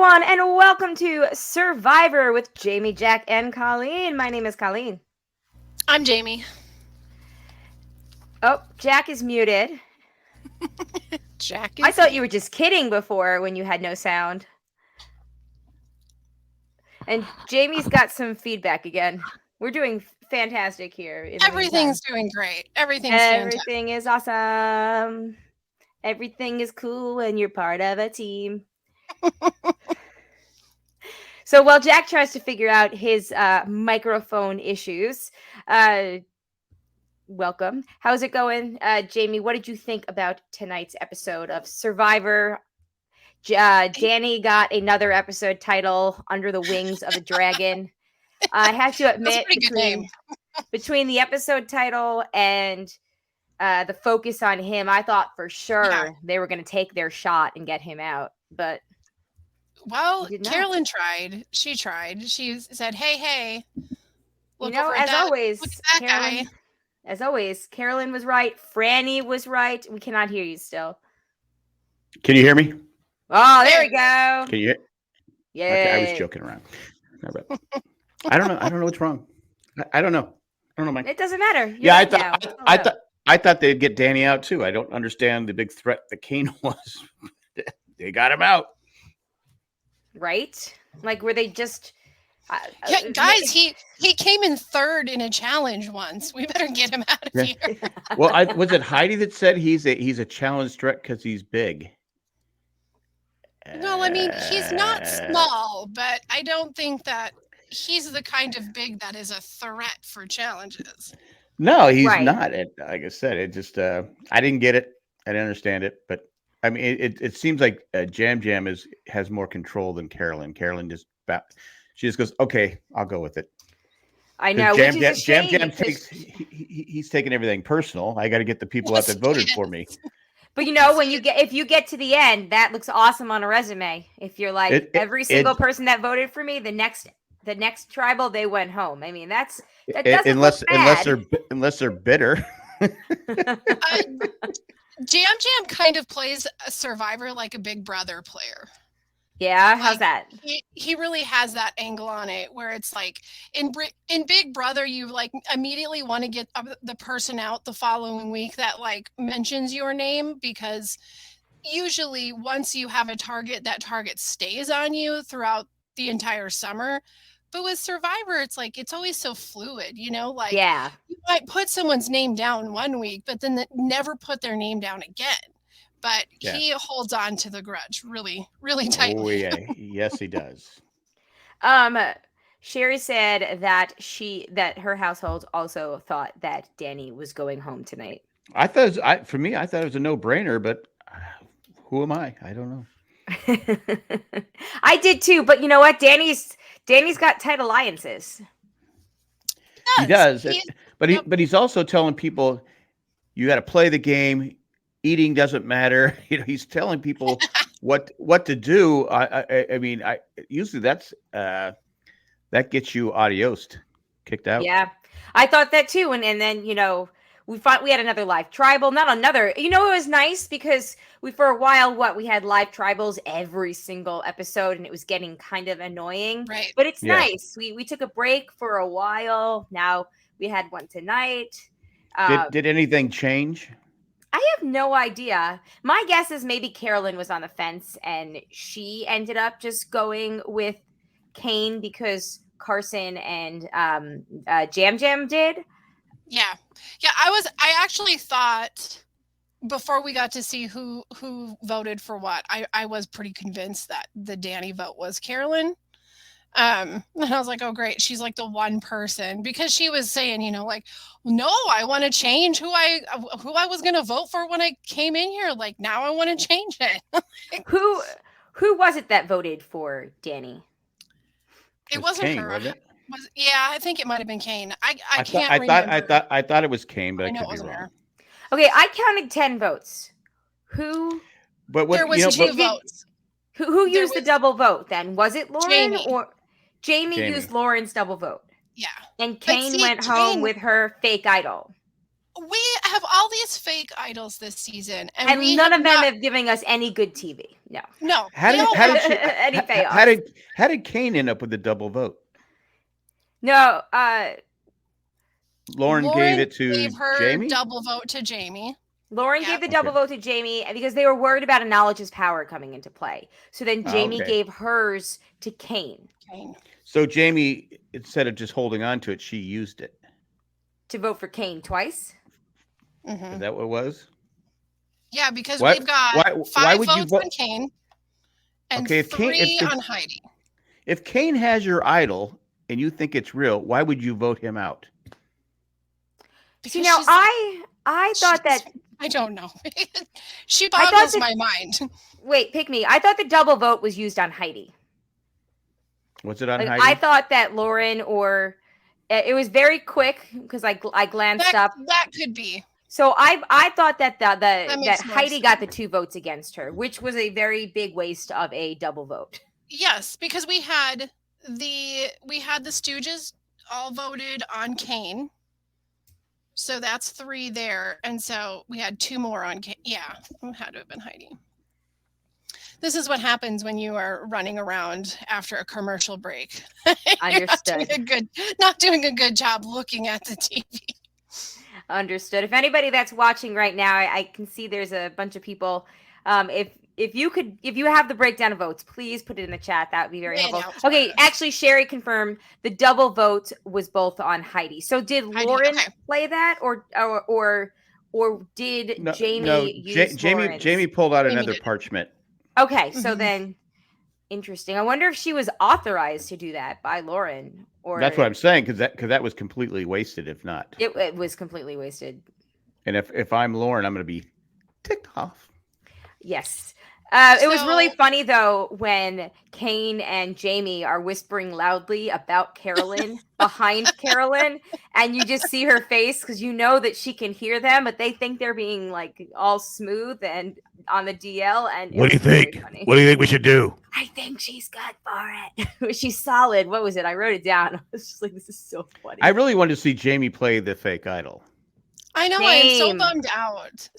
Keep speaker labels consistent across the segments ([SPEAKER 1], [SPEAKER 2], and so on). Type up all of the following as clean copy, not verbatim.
[SPEAKER 1] everyone, and welcome to Survivor with Jamie, Jack, and Colleen. My name is Colleen.
[SPEAKER 2] I'm Jamie.
[SPEAKER 1] Oh, Jack is muted.
[SPEAKER 2] Jack is
[SPEAKER 1] I thought you were just kidding before when you had no sound. And Jamie's got some feedback again. We're doing fantastic here.
[SPEAKER 2] Everything's doing great. Everything
[SPEAKER 1] is awesome. Everything is cool when you're part of a team. So while Jack tries to figure out his microphone issues, welcome. How's it going, Jamie? What did you think about tonight's episode of Survivor? Danny got another episode title, Under the Wings of a Dragon. I have to admit, between the episode title and the focus on him, I thought for sure they were going to take their shot and get him out. But
[SPEAKER 2] Carolyn tried. She tried. She said, "Hey,
[SPEAKER 1] look as always, Carolyn was right. Franny was right. We cannot hear you still.
[SPEAKER 3] Can you hear me?
[SPEAKER 1] Oh, there we go.
[SPEAKER 3] Can you?
[SPEAKER 1] Yeah.
[SPEAKER 3] Okay, I was joking around. I don't know. I don't know what's wrong. I don't know. Mike.
[SPEAKER 1] It doesn't matter.
[SPEAKER 3] I thought they'd get Danny out too. I don't understand the big threat that Kane was. They got him out.
[SPEAKER 1] Right? Like, were they just...
[SPEAKER 2] guys, he came in third in a challenge once. We better get him out of here.
[SPEAKER 3] Well, was it Heidi that said he's a challenge threat because he's big?
[SPEAKER 2] No, I mean, he's not small, but I don't think that he's the kind of big that is a threat for challenges.
[SPEAKER 3] No, he's not. Like I said, it just I didn't get it. I didn't understand it, but I mean, it seems like Jam has more control than Carolyn. Carolyn she just goes, okay, I'll go with it.
[SPEAKER 1] I know.
[SPEAKER 3] Jam takes he's taking everything personal. I got to get the people out that voted for me.
[SPEAKER 1] But if you get to the end, that looks awesome on a resume. If you're like every single person that voted for me, the next tribal, they went home. I mean, that doesn't look bad.
[SPEAKER 3] unless they're bitter.
[SPEAKER 2] Jam kind of plays a Survivor like a Big Brother player.
[SPEAKER 1] Yeah, how's that?
[SPEAKER 2] He really has that angle on it where it's like in Big Brother, you like immediately want to get the person out the following week that like mentions your name, because usually once you have a target, that target stays on you throughout the entire summer. But with Survivor, it's like it's always so fluid, like you might put someone's name down one week, but then never put their name down again. But he holds on to the grudge really, really tightly.
[SPEAKER 3] Oh yeah, yes he does.
[SPEAKER 1] Sherry said that her household also thought that Danny was going home tonight.
[SPEAKER 3] I thought it was a no-brainer, but who am I? I don't know.
[SPEAKER 1] I did too, but you know what? Danny's got tight alliances.
[SPEAKER 3] He does. But he's also telling people you got to play the game. Eating doesn't matter. He's telling people what to do. I mean, usually that gets you adiosed, kicked out.
[SPEAKER 1] Yeah, I thought that too. And then we had another live tribal. Not another. It was nice because for a while we had live tribals every single episode, and it was getting kind of annoying.
[SPEAKER 2] Right.
[SPEAKER 1] But it's nice. We took a break for a while. Now we had one tonight.
[SPEAKER 3] Did anything change?
[SPEAKER 1] I have no idea. My guess is maybe Carolyn was on the fence and she ended up just going with Kane because Carson and Jam did.
[SPEAKER 2] Yeah. I actually thought before we got to see who voted for what, I was pretty convinced that the Danny vote was Carolyn. And I was like, oh great, she's like the one person, because she was saying, like, no, I want to change who I was gonna vote for when I came in here. Like now I want to change it.
[SPEAKER 1] Who was it that voted for Danny?
[SPEAKER 2] It wasn't
[SPEAKER 3] Kane,
[SPEAKER 2] her.
[SPEAKER 3] Was it?
[SPEAKER 2] I think it might have been Kane. I can't remember.
[SPEAKER 3] I thought it was Kane, but I
[SPEAKER 2] know
[SPEAKER 3] could
[SPEAKER 2] it wasn't
[SPEAKER 3] be wrong.
[SPEAKER 2] her.
[SPEAKER 1] Okay, I counted 10 votes. Who?
[SPEAKER 3] But
[SPEAKER 2] there was 2 votes.
[SPEAKER 1] Who used the double vote then? Was it Lauren
[SPEAKER 2] Jamie.
[SPEAKER 1] or Jamie used Lauren's double vote?
[SPEAKER 2] Yeah.
[SPEAKER 1] And Kane went home with her fake idol.
[SPEAKER 2] we have all these fake idols this season,
[SPEAKER 1] and
[SPEAKER 2] we
[SPEAKER 1] none of them
[SPEAKER 2] not,
[SPEAKER 1] have given us any good TV. No. Any payoffs.
[SPEAKER 3] How did Kane end up with the double vote?
[SPEAKER 1] No,
[SPEAKER 3] Lauren gave it to
[SPEAKER 2] gave her
[SPEAKER 3] Jamie.
[SPEAKER 2] double vote to Jamie.
[SPEAKER 1] Lauren gave the double vote to Jamie because they were worried about a knowledge is power coming into play. So then Jamie gave hers to Kane.
[SPEAKER 3] So Jamie, instead of just holding on to it, she used it
[SPEAKER 1] to vote for Kane twice.
[SPEAKER 2] Mm-hmm.
[SPEAKER 3] Is that what it was?
[SPEAKER 2] Yeah, because we've got 5 votes on Kane and 3 on Heidi.
[SPEAKER 3] If Kane has your idol and you think it's real, why would you vote him out?
[SPEAKER 1] Because now I thought that
[SPEAKER 2] I don't know. She boggles my mind.
[SPEAKER 1] Wait, pick me. I thought the double vote was used on Heidi.
[SPEAKER 3] Was it on Heidi?
[SPEAKER 1] I thought that Lauren or it was very quick because I glanced up.
[SPEAKER 2] That could be.
[SPEAKER 1] So I thought that that Heidi got the 2 votes against her, which was a very big waste of a double vote.
[SPEAKER 2] Yes, because we had the Stooges all voted on Kane. So that's 3 there. And so we had 2 more on Kane. Yeah, it had to have been Heidi. This is what happens when you are running around after a commercial break.
[SPEAKER 1] Understood.
[SPEAKER 2] Not doing a good job looking at the TV.
[SPEAKER 1] Understood. If anybody that's watching right now, I can see there's a bunch of people. If you have the breakdown of votes, please put it in the chat. That would be very helpful. Okay, actually, Sherry confirmed the double vote was both on Heidi. So did Lauren play that, or did Jamie use Lauren's?
[SPEAKER 3] Jamie pulled out another parchment.
[SPEAKER 1] Okay, so then interesting. I wonder if she was authorized to do that by Lauren, or
[SPEAKER 3] that's what I'm saying because that was completely wasted. If not,
[SPEAKER 1] it was completely wasted.
[SPEAKER 3] And if I'm Lauren, I'm going to be ticked off.
[SPEAKER 1] Yes. It was really funny, though, when Kane and Jamie are whispering loudly about Carolyn behind Carolyn, and you just see her face because you know that she can hear them, but they think they're being like all smooth and on the DL. And
[SPEAKER 4] what do you think? What do you think we should do?
[SPEAKER 1] I think she's good for it. She's solid. What was it? I wrote it down. I was just like, this is so funny.
[SPEAKER 3] I really wanted to see Jamie play the fake idol.
[SPEAKER 2] I know. I'm so bummed out.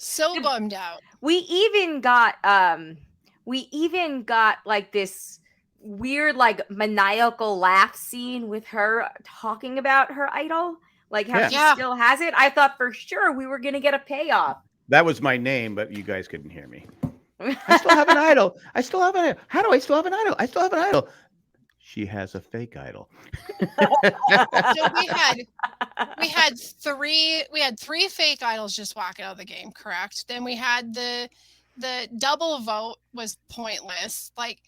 [SPEAKER 2] Bummed out.
[SPEAKER 1] We even got like this weird, like maniacal laugh scene with her talking about her idol, like how she still has it. I thought for sure we were going to get a payoff.
[SPEAKER 3] That was my name, but you guys couldn't hear me. I still have an idol. I still have an idol. How do I still have an idol? I still have an idol. She has a fake idol.
[SPEAKER 2] So we had 3 fake idols just walking out of the game, correct? Then we had the double vote was pointless. Like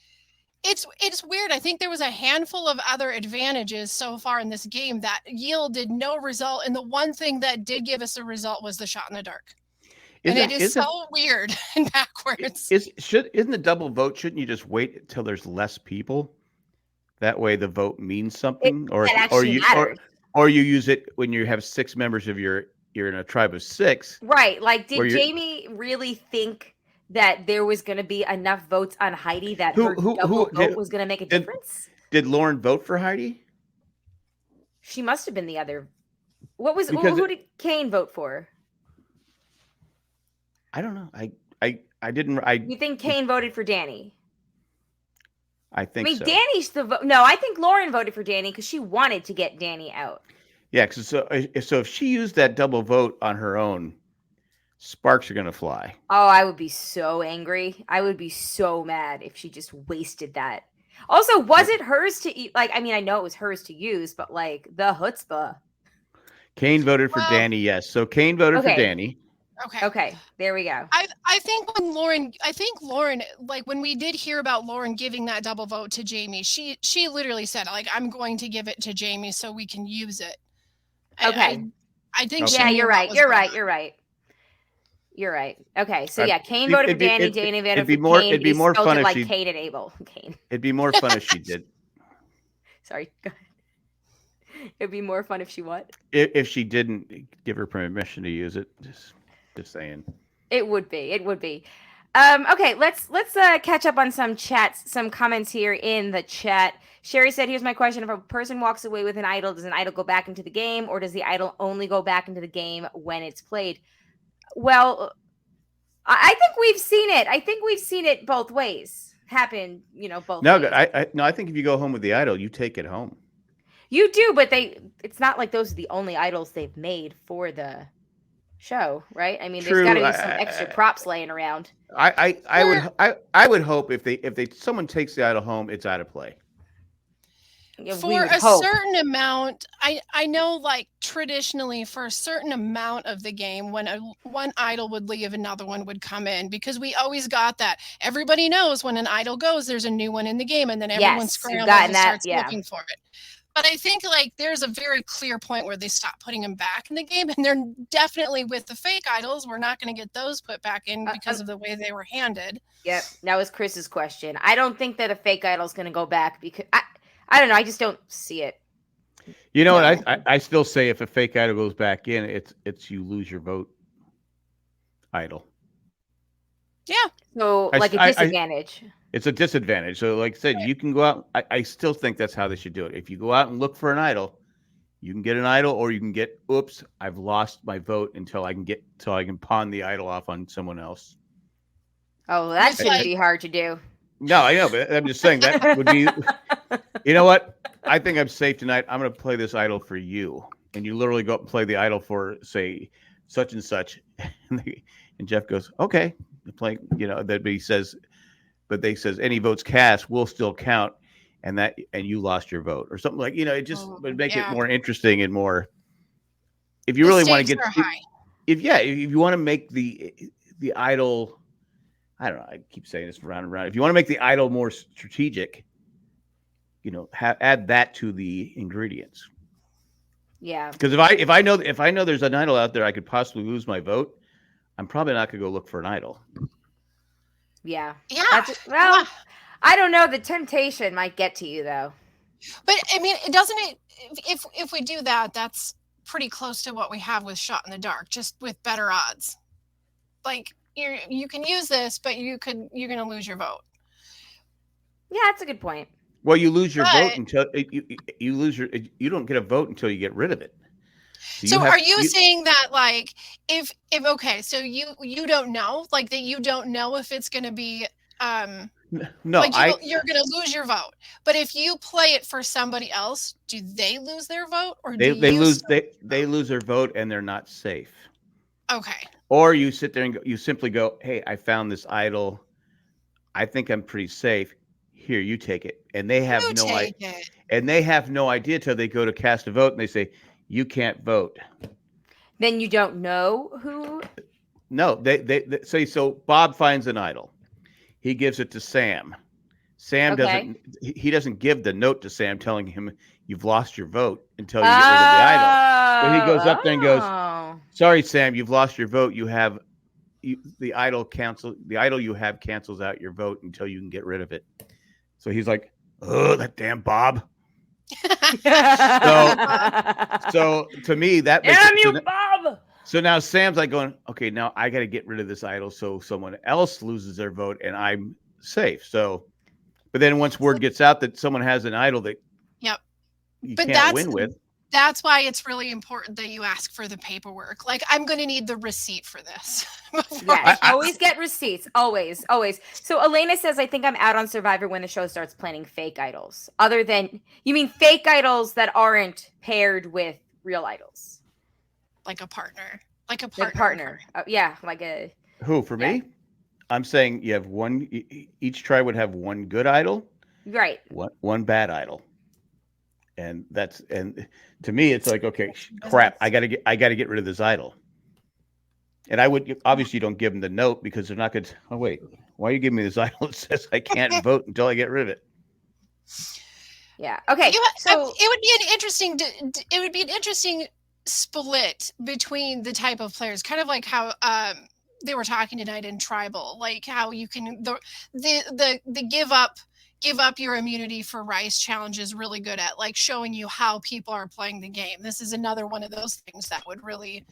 [SPEAKER 2] it's weird. I think there was a handful of other advantages so far in this game that yielded no result, and the one thing that did give us a result was the shot in the dark. And it is so weird and backwards.
[SPEAKER 3] Isn't the double vote? Shouldn't you just wait until there's less people? That way the vote means something, or you use it when you have 6 members of you're in a tribe of 6.
[SPEAKER 1] Right. Like, did Jamie really think that there was going to be enough votes on Heidi that her double vote was going to make a difference?
[SPEAKER 3] Did Lauren vote for Heidi?
[SPEAKER 1] She must have been the other. Who did Kane vote for?
[SPEAKER 3] I don't know. I didn't.
[SPEAKER 1] You think Kane voted for Danny?
[SPEAKER 3] I think so.
[SPEAKER 1] Danny's the vote. No, I think Lauren voted for Danny because she wanted to get Danny out.
[SPEAKER 3] Yeah, so if she used that double vote on her own, sparks are going to fly.
[SPEAKER 1] Oh, I would be so angry. I would be so mad if she just wasted that. Also, was it hers to like? I mean, I know it was hers to use, but like the chutzpah.
[SPEAKER 3] Kane voted for Danny. Yes, so Kane voted for Danny.
[SPEAKER 1] Okay, there we go.
[SPEAKER 2] I think Lauren, like when we did hear about Lauren giving that double vote to Jamie, she literally said, like, I'm going to give it to Jamie so we can use it.
[SPEAKER 1] Okay.
[SPEAKER 2] I think
[SPEAKER 1] you're right. You're right. Okay, so Kane voted for Danny, Danny voted for Kane.
[SPEAKER 3] It'd be more fun if
[SPEAKER 1] like Kate and Abel. Kane.
[SPEAKER 3] It'd be more fun if she did.
[SPEAKER 1] Sorry, go ahead. It'd be more fun if she what?
[SPEAKER 3] If she didn't give her permission to use it. Just saying.
[SPEAKER 1] It would be. Okay, let's catch up on some comments here in the chat. Sherry said, here's my question. If a person walks away with an idol, does an idol go back into the game, or does the idol only go back into the game when it's played? Well, I think we've seen it. I think we've seen it both ways happen, both ways.
[SPEAKER 3] I think if you go home with the idol, you take it home.
[SPEAKER 1] You do, but it's not like those are the only idols they've made for the show, right? I mean,
[SPEAKER 3] True.
[SPEAKER 1] There's got to be some extra props laying around.
[SPEAKER 3] I would hope if someone takes the idol home, it's out of play.
[SPEAKER 2] For a certain amount, I know, like, traditionally for a certain amount of the game, when one idol would leave, another one would come in, because we always got that. Everybody knows when an idol goes, there's a new one in the game, and then everyone scrambles and starts looking for it. But I think, like, there's a very clear point where they stop putting them back in the game, and they're definitely with the fake idols. We're not going to get those put back in because of the way they were handed.
[SPEAKER 1] Yep, that was Chris's question. I don't think that a fake idol is going to go back because I don't know. I just don't see it.
[SPEAKER 3] You know what? I still say if a fake idol goes back in, it's you lose your vote idol.
[SPEAKER 2] Yeah.
[SPEAKER 1] So like a disadvantage.
[SPEAKER 3] It's a disadvantage. So like I said, you can go out. I still think that's how they should do it. If you go out and look for an idol, you can get an idol, or you can get, oops, I've lost my vote until I can pawn the idol off on someone else.
[SPEAKER 1] Oh, that shouldn't be hard to do.
[SPEAKER 3] No, I know, but I'm just saying that would be, you know what? I think I'm safe tonight. I'm going to play this idol for you. And you literally go up and play the idol for, say, such and such. And Jeff goes, okay. Playing, but they says any votes cast will still count. And you lost your vote or something like, it just would make it more interesting and more, if you really want to get, if you want to make the idol, I don't know. I keep saying this round and round. If you want to make the idol more strategic, add that to the ingredients.
[SPEAKER 1] Yeah.
[SPEAKER 3] Because if I know there's an idol out there, I could possibly lose my vote. I'm probably not going to go look for an idol.
[SPEAKER 1] Yeah.
[SPEAKER 2] Yeah.
[SPEAKER 1] Well, I don't know. The temptation might get to you though.
[SPEAKER 2] But I mean, if we do that, that's pretty close to what we have with Shot in the Dark, just with better odds. Like, you can use this, but you're going to lose your vote.
[SPEAKER 1] Yeah, that's a good point.
[SPEAKER 3] Well, you lose your vote until you don't get a vote until you get rid of it.
[SPEAKER 2] So are you saying that, like, if okay, so you don't know, like, that you don't know if it's going to be
[SPEAKER 3] no,
[SPEAKER 2] like you're going to lose your vote, but if you play it for somebody else, do they lose their vote, or they lose
[SPEAKER 3] their vote and they're not safe?
[SPEAKER 2] Okay.
[SPEAKER 3] Or you sit there and you simply go, hey, I found this idol. I think I'm pretty safe. Here, you take it. And they have no idea till they go to cast a vote and they say, you can't vote.
[SPEAKER 1] Then you don't know who?
[SPEAKER 3] No, they say, so Bob finds an idol. He gives it to Sam. Sam doesn't give the note to Sam telling him you've lost your vote until you get rid of the idol. But he goes up there and goes, sorry, Sam, you've lost your vote. The idol you have cancels out your vote until you can get rid of it. So he's like, oh, that damn Bob. so to me, that makes
[SPEAKER 1] damn you, Bob.
[SPEAKER 3] So now Sam's like going, okay, now I got to get rid of this idol so someone else loses their vote and I'm safe. So, but then once word gets out that someone has an idol that you can't win with.
[SPEAKER 2] That's why it's really important that you ask for the paperwork. Like, I'm going to need the receipt for this.
[SPEAKER 1] Yeah, always get receipts. Always, always. So Elena says, I think I'm out on Survivor when the show starts planning fake idols. You mean fake idols that aren't paired with real idols?
[SPEAKER 2] Like a partner.
[SPEAKER 1] Yeah, like a...
[SPEAKER 3] Who, for me? I'm saying you have one, each tribe would have one good idol.
[SPEAKER 1] Right.
[SPEAKER 3] One bad idol. And to me, it's like, okay, crap, I gotta get rid of this idol. And I would, obviously you don't give them the note because they're not going to, oh wait, why are you giving me this idol that says I can't vote until I get rid of it?
[SPEAKER 1] Yeah. Okay.
[SPEAKER 2] So it would be an interesting split between the type of players, kind of like how they were talking tonight in Tribal, like how you can the give up your immunity for Rice challenge is really good at, like, showing you how people are playing the game. This is another one of those things that would really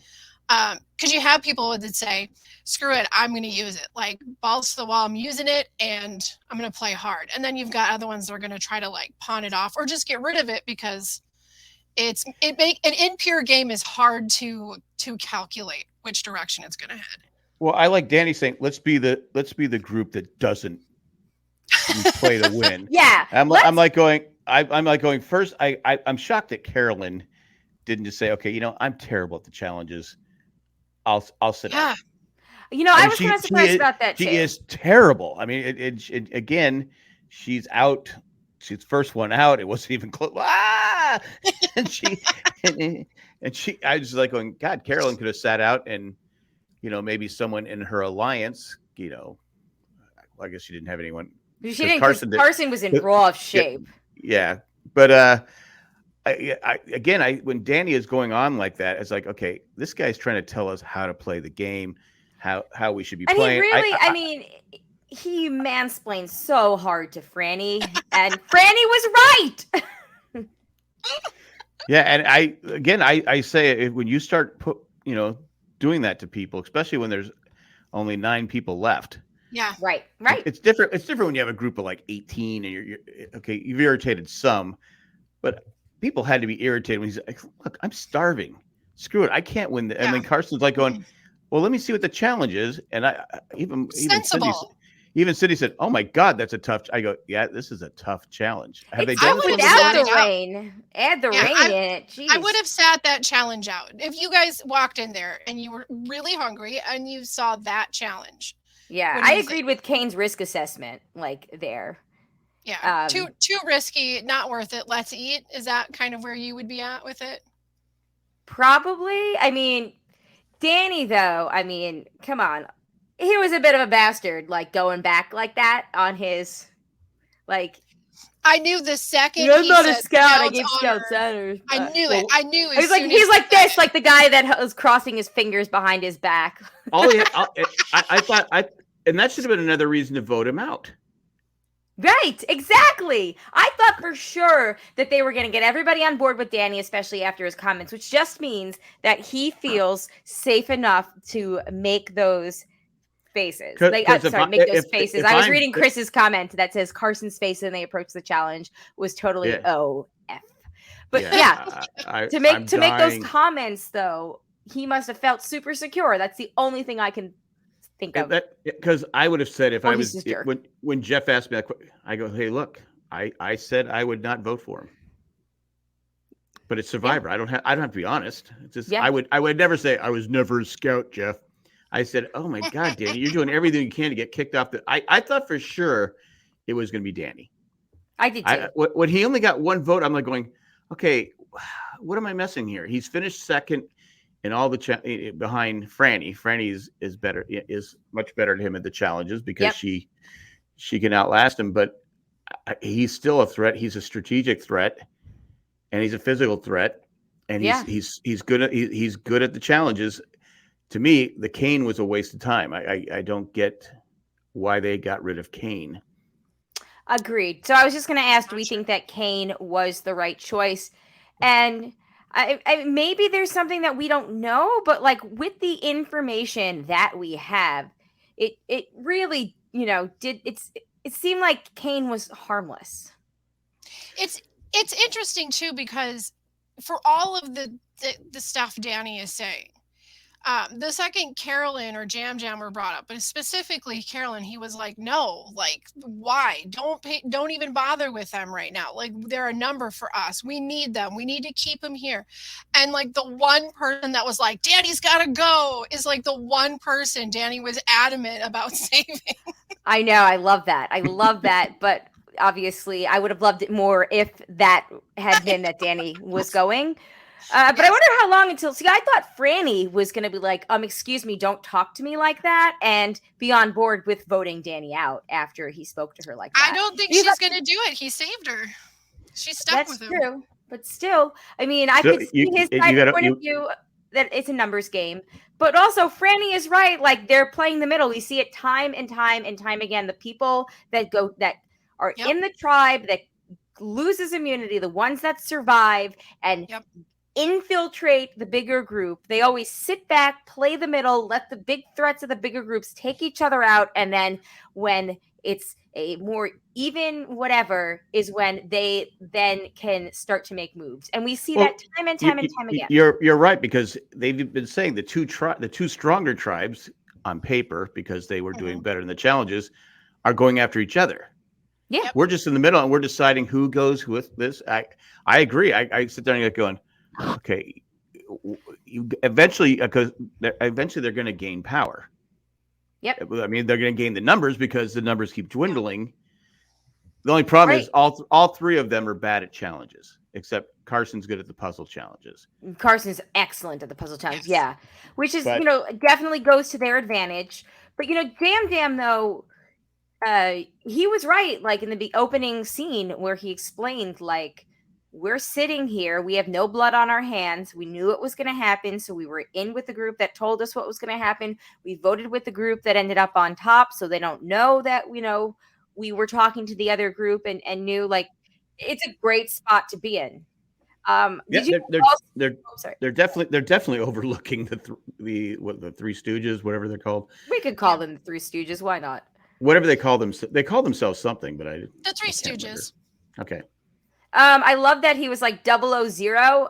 [SPEAKER 2] Because you have people that say, screw it, I'm going to use it. Like, balls to the wall, I'm using it, and I'm going to play hard. And then you've got other ones that are going to try to, like, pawn it off or just get rid of it because an impure game is hard to calculate which direction it's going to head.
[SPEAKER 3] Well, I like Danny saying, let's be the group that doesn't play to win.
[SPEAKER 1] Yeah.
[SPEAKER 3] I'm like going first. I'm shocked that Carolyn didn't just say, okay, I'm terrible at the challenges. I'll sit out.
[SPEAKER 1] I was kind of surprised about that too.
[SPEAKER 3] She is terrible. I mean, it again, she's out. She's the first one out. It wasn't even close. And she, I was like going, God, Carolyn could have sat out and, maybe someone in her alliance, I guess she didn't have anyone.
[SPEAKER 1] She didn't. Carson was in raw shape.
[SPEAKER 3] Yeah. But, when Danny is going on like that, it's like, okay, this guy's trying to tell us how to play the game, how we should be playing.
[SPEAKER 1] I mean, he mansplained so hard to Franny, and Franny was right.
[SPEAKER 3] Yeah, and I say when you start doing that to people, especially when there's only 9 people left.
[SPEAKER 2] Yeah,
[SPEAKER 1] right.
[SPEAKER 3] It's different. It's different when you have a group of like 18, and you're okay. You've irritated some, but people had to be irritated when he's like, look, I'm starving. Screw it. I can't win. Yeah. And then Carson's like going, well, let me see what the challenge is. And even Cindy said, oh my God, that's a tough. I go, yeah, this is a tough challenge. Have they done
[SPEAKER 1] it without the rain? Add the rain in it. Jeez.
[SPEAKER 2] I would have sat that challenge out. If you guys walked in there and you were really hungry and you saw that challenge.
[SPEAKER 1] Yeah, I agreed with Kane's risk assessment, like there.
[SPEAKER 2] Yeah, too risky, not worth it. Let's eat. Is that kind of where you would be at with it?
[SPEAKER 1] Probably. I mean, Danny, though, come on. He was a bit of a bastard, like going back like that on his, like.
[SPEAKER 2] I knew the second
[SPEAKER 1] I'm not a scout. I gave scout honors.
[SPEAKER 2] I knew it. I knew it.
[SPEAKER 1] He's like this, like the guy that was crossing his fingers behind his back.
[SPEAKER 3] I thought, and that should have been another reason to vote him out.
[SPEAKER 1] Right, exactly. I thought for sure that they were going to get everybody on board with Danny, especially after his comments, which just means that he feels safe enough to make those faces. Make those faces. I was reading Chris's comment that says Carson's face when they approached the challenge was totally OF. But to make those comments though, he must have felt super secure. That's the only thing I can think of.
[SPEAKER 3] Because I would have said if I was when Jeff asked me that, I go, hey, look, I said I would not vote for him. But it's Survivor. Yeah. I don't have to be honest. It's just I would never say I was never a scout, Jeff. I said, oh my God, Danny, you're doing everything you can to get kicked off. I thought for sure it was going to be Danny.
[SPEAKER 1] I did too.
[SPEAKER 3] When he only got one vote, I'm like going, okay, what am I missing here? He's finished second in all the behind Franny. Franny is much better to him at the challenges because she can outlast him. But he's still a threat. He's a strategic threat, and he's a physical threat, and he's good at the challenges. To me, the Kane was a waste of time. I don't get why they got rid of Kane.
[SPEAKER 1] Agreed. So I was just going to ask, do we think that Kane was the right choice? And I maybe there's something that we don't know, but like with the information that we have, it really, it seemed like Kane was harmless.
[SPEAKER 2] It's interesting too, because for all of the stuff Danny is saying, the second Carolyn or Jam were brought up, but specifically Carolyn, he was like, no, like, why? Don't even bother with them right now. Like, they're a number for us. We need them. We need to keep them here. And like the one person that was like, Danny's got to go is like the one person Danny was adamant about saving.
[SPEAKER 1] I know. I love that. But obviously I would have loved it more if that had been that Danny was going. But I wonder how long until. See, I thought Franny was going to be like, excuse me, don't talk to me like that, and be on board with voting Danny out after he spoke to her like that.
[SPEAKER 2] I don't think she's going to do it. He saved her. She's stuck with him. That's true.
[SPEAKER 1] But still, I mean, I could see his point of view that it's a numbers game. But also, Franny is right. Like, they're playing the middle. We see it time and time and time again. The people that are in the tribe that loses immunity, the ones that survive and infiltrate the bigger group. They always sit back, play the middle, let the big threats of the bigger groups take each other out, and then when it's a more even whatever is when they then can start to make moves. And we see that time and time again.
[SPEAKER 3] You're right, because they've been saying the two stronger tribes on paper, because they were doing better in the challenges, are going after each other.
[SPEAKER 1] Yeah.
[SPEAKER 3] We're just in the middle and we're deciding who goes with this. I agree. I sit there and get going, okay, eventually they're going to gain power.
[SPEAKER 1] Yep.
[SPEAKER 3] I mean, they're going to gain the numbers because the numbers keep dwindling. The only problem is all three of them are bad at challenges, except Carson's good at the puzzle challenges.
[SPEAKER 1] Carson's excellent at the puzzle challenges, yeah. Which is, definitely goes to their advantage. But, Jam Jam, though, he was right, like, in the opening scene where he explained, like, we're sitting here. We have no blood on our hands. We knew it was going to happen. So we were in with the group that told us what was going to happen. We voted with the group that ended up on top. So they don't know that, we were talking to the other group and knew, like, it's a great spot to be in.
[SPEAKER 3] They're definitely overlooking the Three Stooges, whatever they're called.
[SPEAKER 1] We could call them the Three Stooges. Why not?
[SPEAKER 3] Whatever they call them. They call themselves something, but
[SPEAKER 2] the Three Stooges.
[SPEAKER 3] Remember. Okay.
[SPEAKER 1] I love that he was like 000, 007.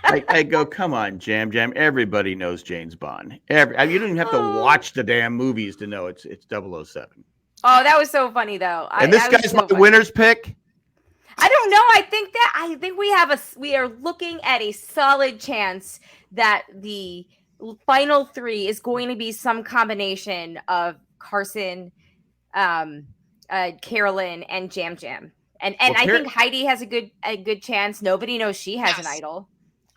[SPEAKER 3] I go, come on, Jam Jam. Everybody knows James Bond. You don't even have to watch the damn movies to know it's 007.
[SPEAKER 1] Oh, that was so funny though.
[SPEAKER 3] And this guy's my winner's pick.
[SPEAKER 1] I don't know. I think we are looking at a solid chance that the final three is going to be some combination of Carson, Carolyn, and Jam Jam. And I think Heidi has a good chance. Nobody knows she has an idol.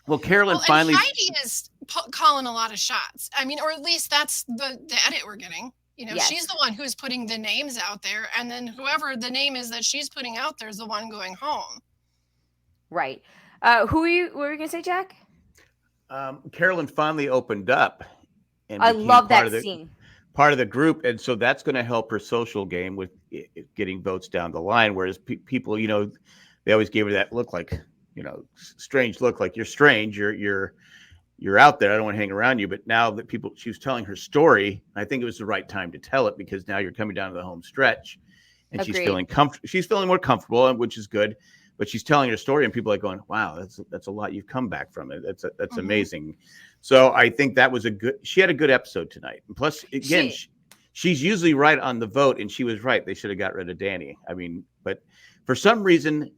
[SPEAKER 3] Well, Carolyn finally.
[SPEAKER 2] Heidi is calling a lot of shots. I mean, or at least that's the edit we're getting. She's the one who's putting the names out there, and then whoever the name is that she's putting out there is the one going home.
[SPEAKER 1] Right. What were you going to say, Jack?
[SPEAKER 3] Carolyn finally opened up. And
[SPEAKER 1] I love that scene.
[SPEAKER 3] Part of the group, and so that's going to help her social game with getting votes down the line. Whereas people, they always gave her that look, like, strange look, like you're strange, you're out there. I don't want to hang around you. But now that she was telling her story, I think it was the right time to tell it, because now you're coming down to the home stretch, and
[SPEAKER 1] Agreed.
[SPEAKER 3] she's feeling more comfortable, which is good. But she's telling her story, and people are going, "Wow, that's a lot you've come back from it. That's amazing." So I think that was she had a good episode tonight. And plus, again, she's usually right on the vote, and she was right. They should have got rid of Danny. I mean, but for some reason,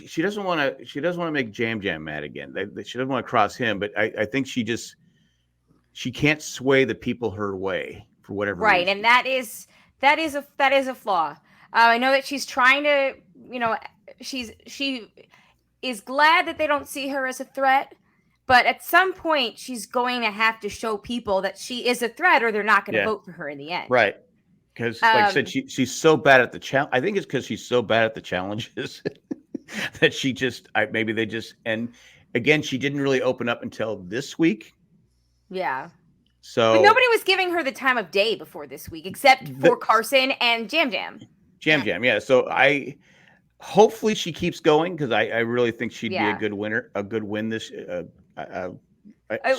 [SPEAKER 3] she doesn't want to make Jam Jam mad again. She doesn't want to cross him. But I think she can't sway the people her way for whatever reason.
[SPEAKER 1] Right, and that is a flaw. I know that she's trying to, she is glad that they don't see her as a threat, but at some point she's going to have to show people that she is a threat, or they're not going to vote for her in the end.
[SPEAKER 3] Right. Because, like I said, she's so bad at the challenge. I think it's because she's so bad at the challenges that she maybe they just, and again, she didn't really open up until this week.
[SPEAKER 1] Yeah.
[SPEAKER 3] So
[SPEAKER 1] but nobody was giving her the time of day before this week, except for Carson and Jam Jam.
[SPEAKER 3] Jam, yeah. So hopefully she keeps going, because I really think she'd be a good winner, a good win this.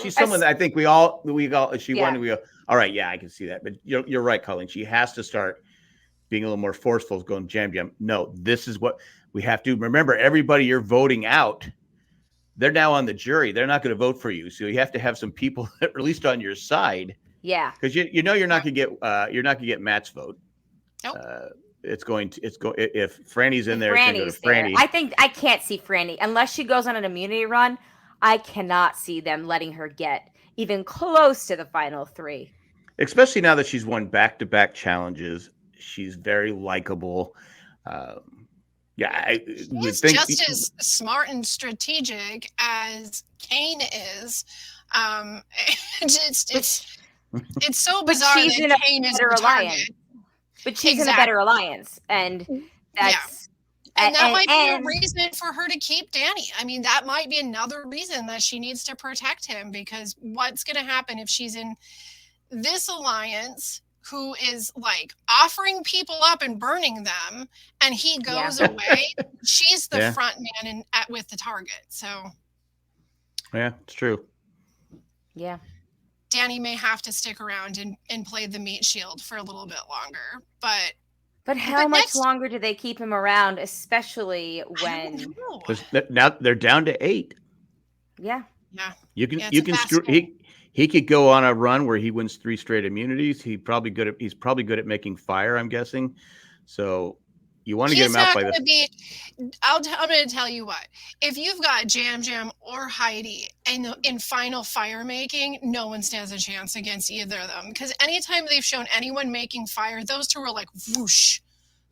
[SPEAKER 3] She's someone that I think we all she won. We go, all right, yeah, I can see that. But you're right, Colleen. She has to start being a little more forceful, going, Jam Jam. No, this is what we have to remember. Everybody you're voting out, they're now on the jury. They're not going to vote for you, so you have to have some people at least on your side.
[SPEAKER 1] Yeah,
[SPEAKER 3] because you're not going to get Matt's vote.
[SPEAKER 2] Nope.
[SPEAKER 3] If Franny's in there, it's going to go to Franny.
[SPEAKER 1] I can't see Franny unless she goes on an immunity run. I cannot see them letting her get even close to the final three.
[SPEAKER 3] Especially now that she's won back-to-back challenges. She's very likable.
[SPEAKER 2] She's just as smart and strategic as Kane is. It's so bizarre that Kane is the target.
[SPEAKER 1] But she's in a better alliance, and that's
[SPEAKER 2] and that might be a reason for her to keep Danny. I mean, that might be another reason that she needs to protect him, because what's going to happen if she's in this alliance who is like offering people up and burning them, and he goes away. She's the front man with the target. So
[SPEAKER 3] yeah, it's true.
[SPEAKER 1] Yeah.
[SPEAKER 2] Danny may have to stick around and play the meat shield for a little bit longer, but
[SPEAKER 1] how much longer do they keep him around, especially when?
[SPEAKER 3] Because now they're down to 8.
[SPEAKER 1] Yeah.
[SPEAKER 3] You can he could go on a run where he wins 3 straight immunities. He's probably good at making fire, I'm guessing. So you want to get him out by the.
[SPEAKER 2] I'm going to tell you what. If you've got Jam or Heidi in final fire making, no one stands a chance against either of them. Because anytime they've shown anyone making fire, those two are like whoosh,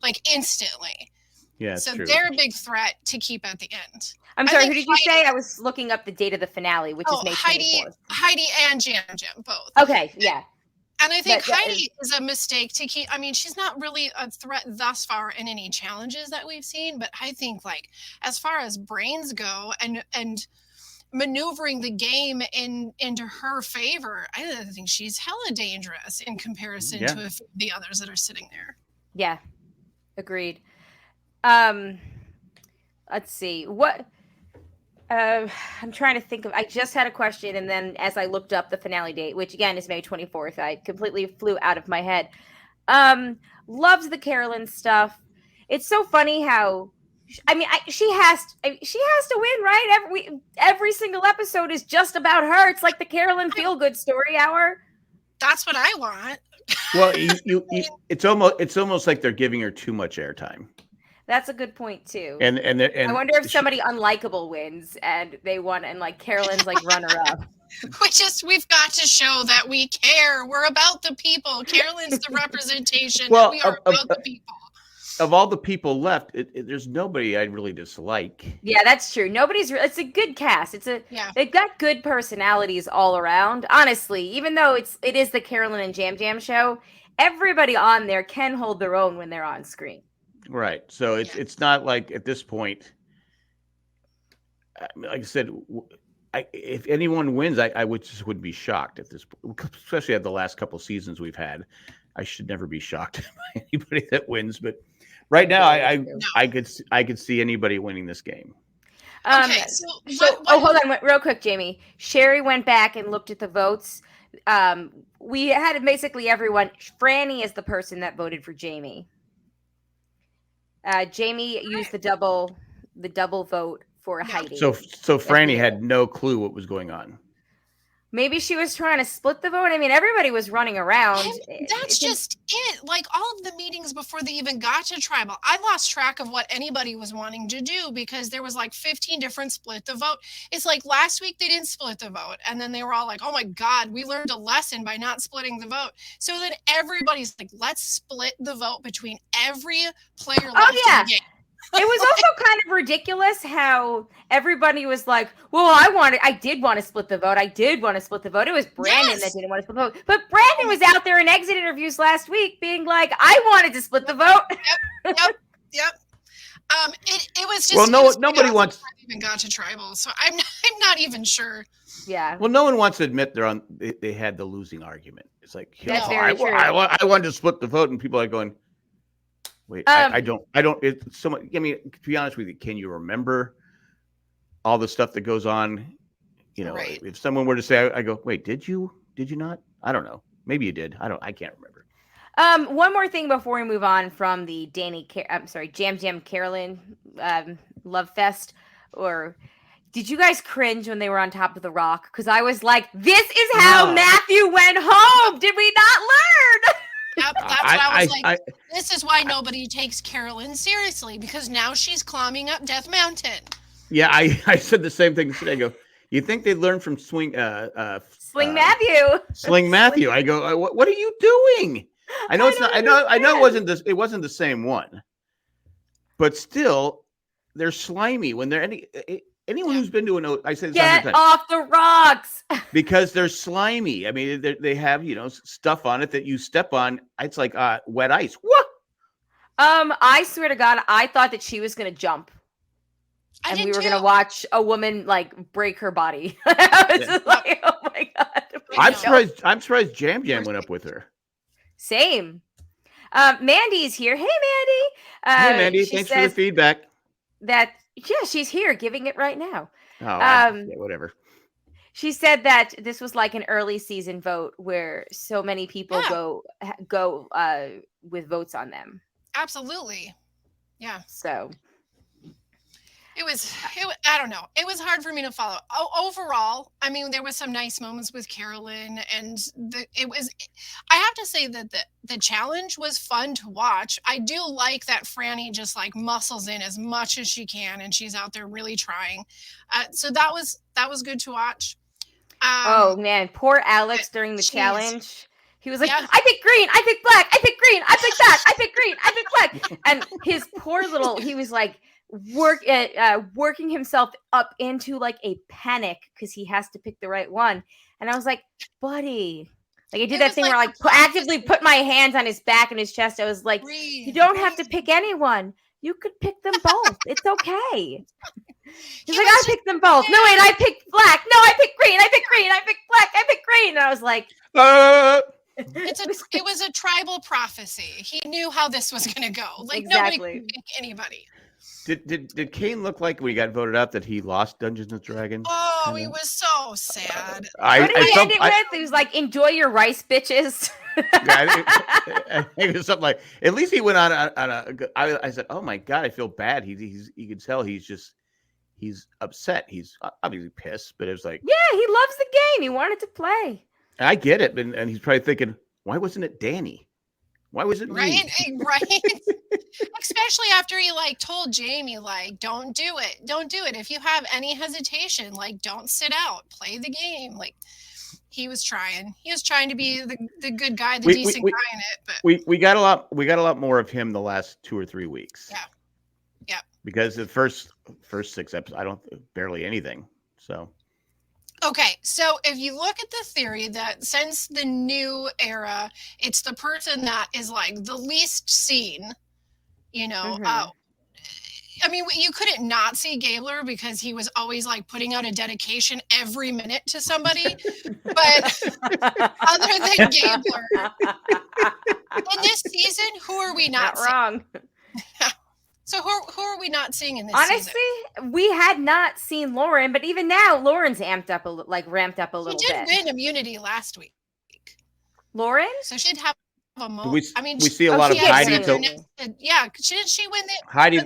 [SPEAKER 2] like instantly.
[SPEAKER 3] Yeah,
[SPEAKER 2] so
[SPEAKER 3] true.
[SPEAKER 2] They're a big threat to keep at the end.
[SPEAKER 1] I'm sorry, who did you say? I was looking up the date of the finale, which is May 24th.
[SPEAKER 2] Heidi and Jam both.
[SPEAKER 1] Okay, yeah.
[SPEAKER 2] And I think Heidi is a mistake to keep. I mean, she's not really a threat thus far in any challenges that we've seen, but I think like as far as brains go and maneuvering the game into her favor, I think she's hella dangerous in comparison to the others that are sitting there.
[SPEAKER 1] Yeah, agreed. Let's see what. I'm trying to think of. I just had a question, and then as I looked up the finale date, which again is May 24th, I completely flew out of my head. Loves the Carolyn stuff. It's so funny how, I mean, she has to win, right? Every single episode is just about her. It's like the Carolyn feel good story hour.
[SPEAKER 2] That's what I want.
[SPEAKER 3] Well, it's almost like they're giving her too much airtime.
[SPEAKER 1] That's a good point too.
[SPEAKER 3] And
[SPEAKER 1] I wonder if somebody unlikable wins and they won, and like Carolyn's like runner up.
[SPEAKER 2] We've got to show that we care. We're about the people. Carolyn's the representation. We are about the people.
[SPEAKER 3] Of all the people left, there's nobody I really dislike.
[SPEAKER 1] Yeah, that's true. It's a good cast. They've got good personalities all around. Honestly, even though it is the Carolyn and Jam show, everybody on there can hold their own when they're on screen.
[SPEAKER 3] Right. So it's not like at this point, like I said, if anyone wins, I wouldn't be shocked at this point, especially at the last couple of seasons we've had. I should never be shocked by anybody that wins, but right now I could see anybody winning this game.
[SPEAKER 2] Okay,
[SPEAKER 1] hold on real quick, Jamie. Sherry went back and looked at the votes. We had basically everyone. Franny is the person that voted for Jamie. Jamie used the double vote for Heidi.
[SPEAKER 3] So Franny had no clue what was going on.
[SPEAKER 1] Maybe she was trying to split the vote. I mean, everybody was running around.
[SPEAKER 2] That's just it. Like all of the meetings before they even got to tribal, I lost track of what anybody was wanting to do because there was like 15 different split the vote. It's like last week they didn't split the vote. And then they were all like, oh my God, we learned a lesson by not splitting the vote. So then everybody's like, let's split the vote between every player left in the game.
[SPEAKER 1] It was also kind of ridiculous how everybody was like, well, I did want to split the vote. It was Brandon that didn't want to split the vote. But Brandon was out there in exit interviews last week being like, I wanted to split the vote.
[SPEAKER 2] Yep. It was just
[SPEAKER 3] nobody wants
[SPEAKER 2] to even got to tribal, so I'm not even sure.
[SPEAKER 1] Yeah.
[SPEAKER 3] Well, no one wants to admit they had the losing argument. It's like
[SPEAKER 1] very true.
[SPEAKER 3] I wanted to split the vote, and people are going, wait, I don't. It's so much. I mean, to be honest with you, can you remember all the stuff that goes on? You know, if someone were to say, I go, wait, did you not? I don't know. Maybe you did. I can't remember.
[SPEAKER 1] One more thing before we move on from the Jam Carolyn love fest, or did you guys cringe when they were on top of the rock? Because I was like, this is how Matthew went home. Did we not learn?
[SPEAKER 2] Yep, that's what I was like. This is why nobody takes Carolyn seriously, because now she's climbing up Death Mountain.
[SPEAKER 3] Yeah, I said the same thing today. I go, you think they'd learn from Sling
[SPEAKER 1] Matthew?
[SPEAKER 3] Sling Matthew. I go, what are you doing? I know it's not. I know it wasn't the same one, but still, they're slimy when they're anyone who's been to I say this
[SPEAKER 1] get off the rocks
[SPEAKER 3] because they're slimy. I mean, they have stuff on it that you step on. It's like wet ice. What?
[SPEAKER 1] I swear to God, I thought that she was gonna jump, and we were gonna watch a woman like break her body. I was just like, oh my God!
[SPEAKER 3] I'm surprised Jam went up with her.
[SPEAKER 1] Same. Mandy's here. Hey, Mandy.
[SPEAKER 3] Hey, Mandy. Thanks for the feedback.
[SPEAKER 1] She's here giving it right now.
[SPEAKER 3] Oh, yeah, whatever.
[SPEAKER 1] She said that this was like an early season vote where so many people go with votes on them.
[SPEAKER 2] Absolutely. Yeah.
[SPEAKER 1] So
[SPEAKER 2] it was I don't know. It was hard for me to follow. Overall, I mean, there was some nice moments with Carolyn, and I have to say that the challenge was fun to watch. I do like that Franny just like muscles in as much as she can, and she's out there really trying. So that was good to watch.
[SPEAKER 1] Oh man, poor Alex during the challenge. He was like, I pick green, I pick black, I pick green, I pick that, I pick green, I pick black. And his poor little, he was like working himself up into like a panic because he has to pick the right one. And I was like, buddy, like I did that thing where I like actively put my hands on his back and his chest. I was like, you don't have to pick anyone. You could pick them both. It's okay. He's like, I picked them both. No, wait, I picked black. No, I picked green. I picked green. I picked black. I picked green. And I was like,
[SPEAKER 2] it was a tribal prophecy. He knew how this was going to go. Like
[SPEAKER 1] exactly.
[SPEAKER 2] Nobody could pick anybody.
[SPEAKER 3] Did Kane look like when he got voted out that he lost Dungeons and Dragons?
[SPEAKER 2] Oh, he was so sad.
[SPEAKER 1] What did he end it with? He was like, enjoy your rice, bitches.
[SPEAKER 3] I think it was something like, at least he went on I said, oh my God, I feel bad. You can tell he's upset. He's obviously pissed, but it was like,
[SPEAKER 1] yeah, he loves the game. He wanted to play.
[SPEAKER 3] I get it. And he's probably thinking, why wasn't it Danny? Why was it me?
[SPEAKER 2] Right. Especially after he like told Jamie, like, don't do it. If you have any hesitation, like, don't sit out, play the game. Like, he was trying to be the good guy, decent guy in it. But
[SPEAKER 3] we got a lot more of him the last 2 or 3 weeks.
[SPEAKER 2] Yeah.
[SPEAKER 3] Because the first 6 episodes, barely anything. So.
[SPEAKER 2] Okay, so if you look at the theory that since the new era, it's the person that is like the least seen, you know. I mean, you couldn't not see Gabler because he was always like putting out a dedication every minute to somebody. But other than Gabler, in this season, who are we not seeing?
[SPEAKER 1] Wrong.
[SPEAKER 2] So who are we not seeing in this season?
[SPEAKER 1] Honestly, we had not seen Lauren, but even now, Lauren's ramped up a little bit.
[SPEAKER 2] She did win immunity last week.
[SPEAKER 1] Lauren?
[SPEAKER 2] So she'd have a moment.
[SPEAKER 3] We see a lot of Heidi.
[SPEAKER 2] Yeah, didn't she win the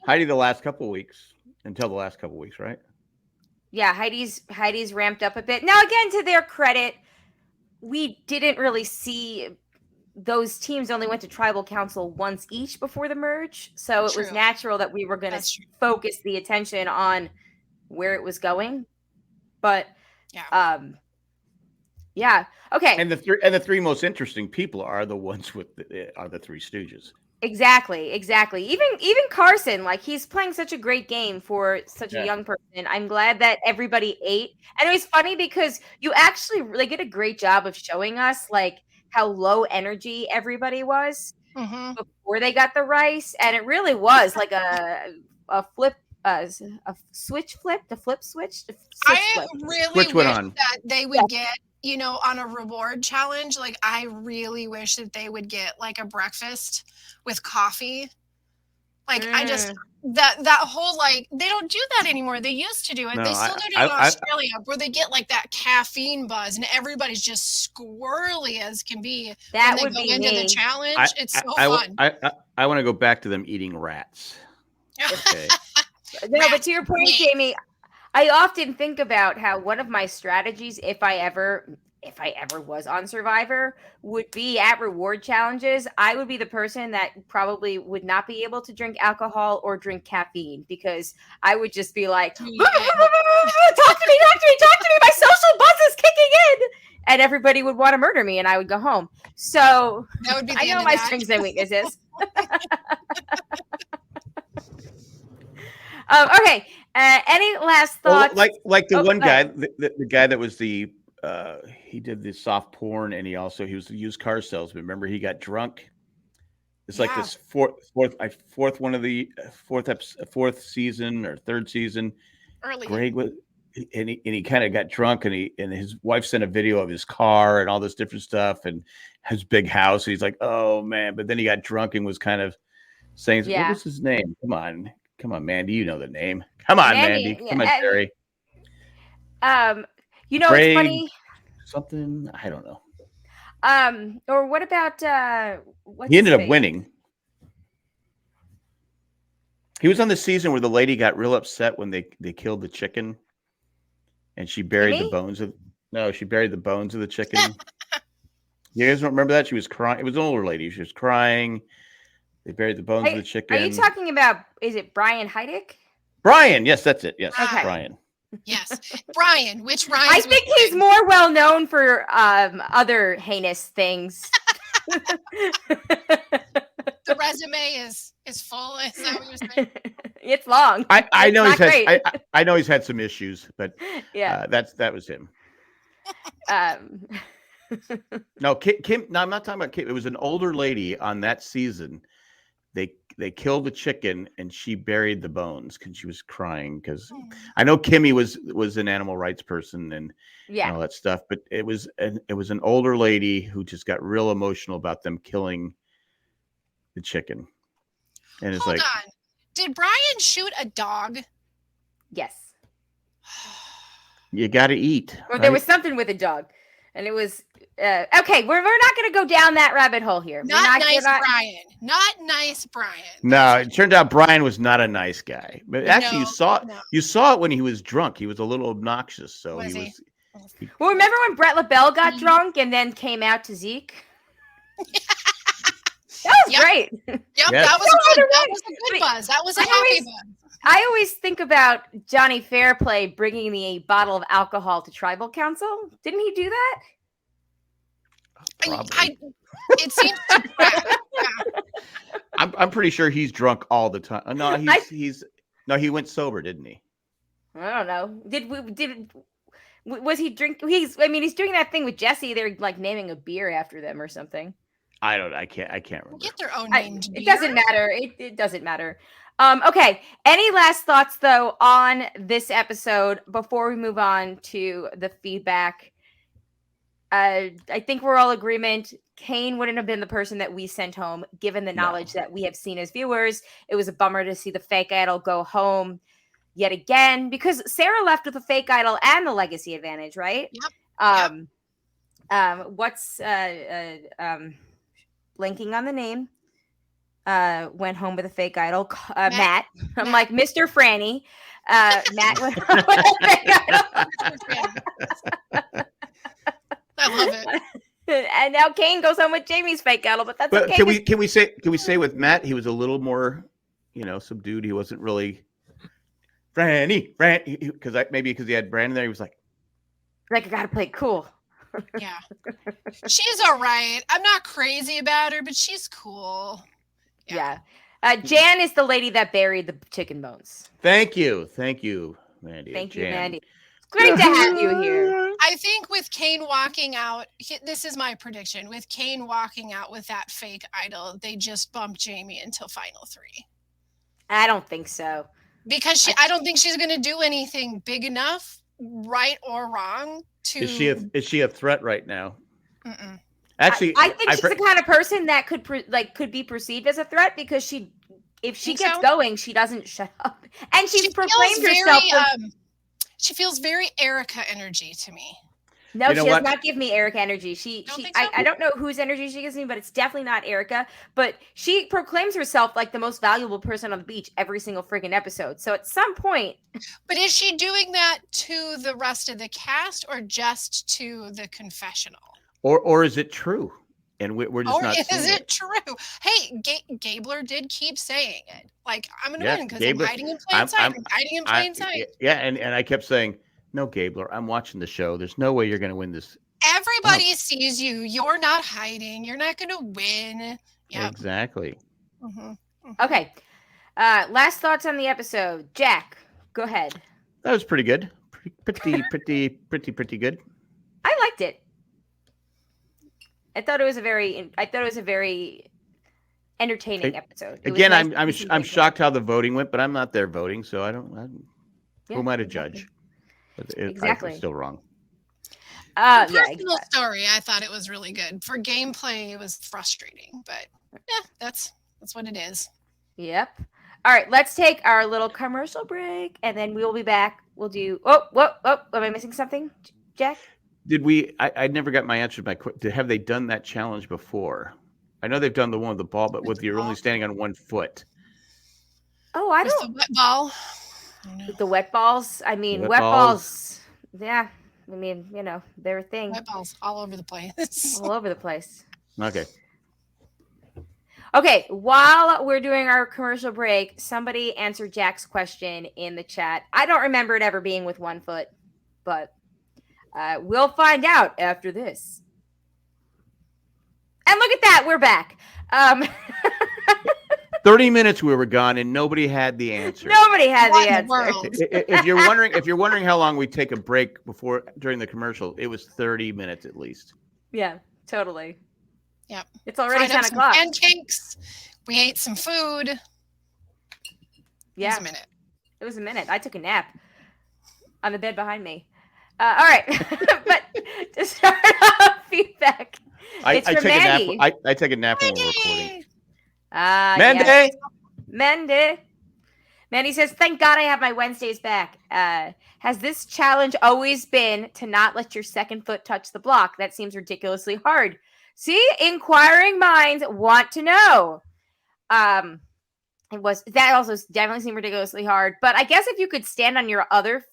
[SPEAKER 3] Heidi the last couple of weeks, until the last couple of weeks, right?
[SPEAKER 1] Yeah, Heidi's ramped up a bit. Now, again, to their credit, we didn't really see. Those teams only went to tribal council once each before the merge. So it was natural that we were going to focus the attention on where it was going. But, yeah. Okay.
[SPEAKER 3] And the three most interesting people are the ones are the Three Stooges.
[SPEAKER 1] Exactly. Even Carson, like he's playing such a great game for such a young person. I'm glad that everybody ate. And it was funny because you actually really did a great job of showing us like how low energy everybody was before they got the rice. And it really was like a flip, a switch flip, the flip switch.
[SPEAKER 2] I really wish that they would get, you know, on a reward challenge. Like, I really wish that they would get like a breakfast with coffee. Like, I just, that whole, like, they don't do that anymore. They used to do it. They still do it in Australia, where they get like that caffeine buzz and everybody's just squirrely as can be.
[SPEAKER 1] That
[SPEAKER 2] when
[SPEAKER 1] would
[SPEAKER 2] they
[SPEAKER 1] be
[SPEAKER 2] go into
[SPEAKER 1] me.
[SPEAKER 2] the challenge. It's so fun.
[SPEAKER 3] I want to go back to them eating rats. Okay.
[SPEAKER 1] No, but to your point, Jamie, I often think about how one of my strategies, if I ever was on Survivor, would be at reward challenges. I would be the person that probably would not be able to drink alcohol or drink caffeine because I would just be like, talk to me, my social buzz is kicking in. And everybody would want to murder me and I would go home. So
[SPEAKER 2] that would be
[SPEAKER 1] I know my strengths and weaknesses. Okay. Any last thoughts?
[SPEAKER 3] Well, like the one guy, the guy that was he did the soft porn and he was the used car salesman. Remember, he got drunk. It's like this fourth season or third season.
[SPEAKER 2] Early.
[SPEAKER 3] Greg was and he kind of got drunk, and his wife sent a video of his car and all this different stuff and his big house. And he's like, oh man. But then he got drunk and was kind of saying, what was his name? Come on, Mandy. You know the name. Come on, Mandy. Come on, Terry.
[SPEAKER 1] You know, it's funny.
[SPEAKER 3] Something, I don't know.
[SPEAKER 1] Or what about
[SPEAKER 3] he ended up winning. He was on the season where the lady got real upset when they killed the chicken, and she buried the bones of. No, she buried the bones of the chicken. You guys don't remember that? She was crying. It was an older lady. She was crying. They buried the bones of the chicken.
[SPEAKER 1] Are you talking about? Is it Brian Heidick?
[SPEAKER 3] Brian, yes, that's it. Yes,
[SPEAKER 1] okay.
[SPEAKER 3] Brian.
[SPEAKER 2] Yes, Brian. Which Ryan?
[SPEAKER 1] I think he's more well known for other heinous things.
[SPEAKER 2] The resume is full. Is that what you're saying?
[SPEAKER 1] It's long.
[SPEAKER 3] I know he's had. I know he's had some issues, but
[SPEAKER 1] yeah,
[SPEAKER 3] that was him. No, Kim. No, I'm not talking about Kim. It was an older lady on that season. They killed the chicken and she buried the bones because she was crying. Because I know Kimmy was an animal rights person and all that stuff, but it was an older lady who just got real emotional about them killing the chicken. And it's
[SPEAKER 2] Hold on. Did Brian shoot a dog?
[SPEAKER 1] Yes.
[SPEAKER 3] You got to eat.
[SPEAKER 1] Or there was something with a dog, and it was okay. We're not going to go down that rabbit hole here.
[SPEAKER 2] Not nice, Brian. Not nice, Brian.
[SPEAKER 3] No, it turned out Brian was not a nice guy. But actually, you saw it when he was drunk. He was a little obnoxious. So he was.
[SPEAKER 1] Well, remember when Brett LaBelle got drunk and then came out to Zeke? That was great.
[SPEAKER 2] Yep, yes. That was a good buzz. That was a happy buzz.
[SPEAKER 1] I always think about Johnny Fairplay bringing a bottle of alcohol to tribal council. Didn't he do that?
[SPEAKER 2] It seems.
[SPEAKER 3] I'm pretty sure he's drunk all the time. No, he went sober, didn't he?
[SPEAKER 1] I don't know. Was he drink? He's doing that thing with Jesse. They're like naming a beer after them or something.
[SPEAKER 3] I can't remember.
[SPEAKER 2] Get their own named beer.
[SPEAKER 1] It doesn't matter. It doesn't matter. Okay. Any last thoughts though on this episode before we move on to the feedback? I think we're all in agreement. Kane wouldn't have been the person that we sent home, given the knowledge that we have seen as viewers. It was a bummer to see the fake idol go home yet again, because Sarah left with the fake idol and the legacy advantage, right?
[SPEAKER 2] Yep.
[SPEAKER 1] What's blinking on the name? Went home with a fake idol. Matt. I'm like Mr. Franny. Matt went home with a fake idol.
[SPEAKER 2] I love it.
[SPEAKER 1] And now Kane goes home with Jamie's fake idol, but that's okay.
[SPEAKER 3] Can we say with Matt he was a little more, subdued. He wasn't really Franny, because because he had Brandon there. He was like
[SPEAKER 1] I gotta play cool.
[SPEAKER 2] Yeah, she's all right. I'm not crazy about her, but she's cool.
[SPEAKER 1] Yeah. Jan is the lady that buried the chicken bones.
[SPEAKER 3] Thank you, Mandy.
[SPEAKER 1] Thank you, Mandy. It's great to have you here.
[SPEAKER 2] I think with Kane walking out, this is my prediction. With Kane walking out with that fake idol, they just bump Jamie until final 3.
[SPEAKER 1] I don't think so.
[SPEAKER 2] Because I don't think she's going to do anything big enough, right or wrong.
[SPEAKER 3] Is she a threat right now?
[SPEAKER 2] Mm-mm.
[SPEAKER 3] Actually,
[SPEAKER 1] I think she's the kind of person that could be perceived as a threat because if she gets going, she doesn't shut up, and she proclaimed herself.
[SPEAKER 2] She feels very Erica energy to me.
[SPEAKER 1] No, she does not give me Erica energy. I don't know whose energy she gives me, but it's definitely not Erica. But she proclaims herself like the most valuable person on the beach every single friggin' episode. So at some point.
[SPEAKER 2] But is she doing that to the rest of the cast or just to the confessional?
[SPEAKER 3] Or is it true? And we're just not seeing it.
[SPEAKER 2] Is it true? Hey, Gabler did keep saying it. Like, I'm going to win because I'm hiding in plain sight. I'm hiding in plain sight.
[SPEAKER 3] Yeah, and I kept saying, no, Gabler, I'm watching the show. There's no way you're going to win this.
[SPEAKER 2] Everybody sees you. You're not hiding. You're not going to win. Yeah,
[SPEAKER 3] exactly.
[SPEAKER 2] Mm-hmm.
[SPEAKER 1] Okay. Last thoughts on the episode. Jack, go ahead.
[SPEAKER 3] That was pretty good. Pretty good.
[SPEAKER 1] I liked it. I thought it was a very entertaining episode.
[SPEAKER 3] Again, I'm shocked how the voting went, but I'm not there voting, so I don't. Who am I to judge?
[SPEAKER 1] Exactly.
[SPEAKER 3] I'm still wrong.
[SPEAKER 2] Personal story, I thought it was really good. For gameplay, it was frustrating, but yeah, that's what it is.
[SPEAKER 1] Yep. All right, let's take our little commercial break, and then we'll be back. We'll do. Oh, am I missing something, Jack?
[SPEAKER 3] Did we? I never got my answer to my question. Have they done that challenge before? I know they've done the one with the ball, but with you're only standing on 1 foot.
[SPEAKER 1] Oh, I don't.
[SPEAKER 2] The wet ball.
[SPEAKER 1] The wet balls. I mean, wet balls. Yeah. I mean, they're a thing.
[SPEAKER 2] Wet balls all over the place.
[SPEAKER 1] All over the place.
[SPEAKER 3] Okay.
[SPEAKER 1] Okay, while we're doing our commercial break, somebody answered Jack's question in the chat. I don't remember it ever being with 1 foot, but we'll find out after this. And look at that, we're back.
[SPEAKER 3] 30 minutes we were gone and nobody had the answer.
[SPEAKER 1] Nobody had the answer.
[SPEAKER 3] If you're wondering how long we take a break during the commercial, it was 30 minutes at least.
[SPEAKER 1] Yeah, totally.
[SPEAKER 2] Yep.
[SPEAKER 1] It's already 10 o'clock.
[SPEAKER 2] Pancakes. We ate some food.
[SPEAKER 1] Yeah.
[SPEAKER 2] It was a minute.
[SPEAKER 1] It was a minute. I took a nap on the bed behind me. All right. But to start off feedback, it's from Mandy.
[SPEAKER 3] I take a nap when we're recording.
[SPEAKER 1] Mandy. Yes. Mandy says, thank God I have my Wednesdays back. Has this challenge always been to not let your second foot touch the block? That seems ridiculously hard. See, inquiring minds want to know. That also definitely seemed ridiculously hard. But I guess if you could stand on your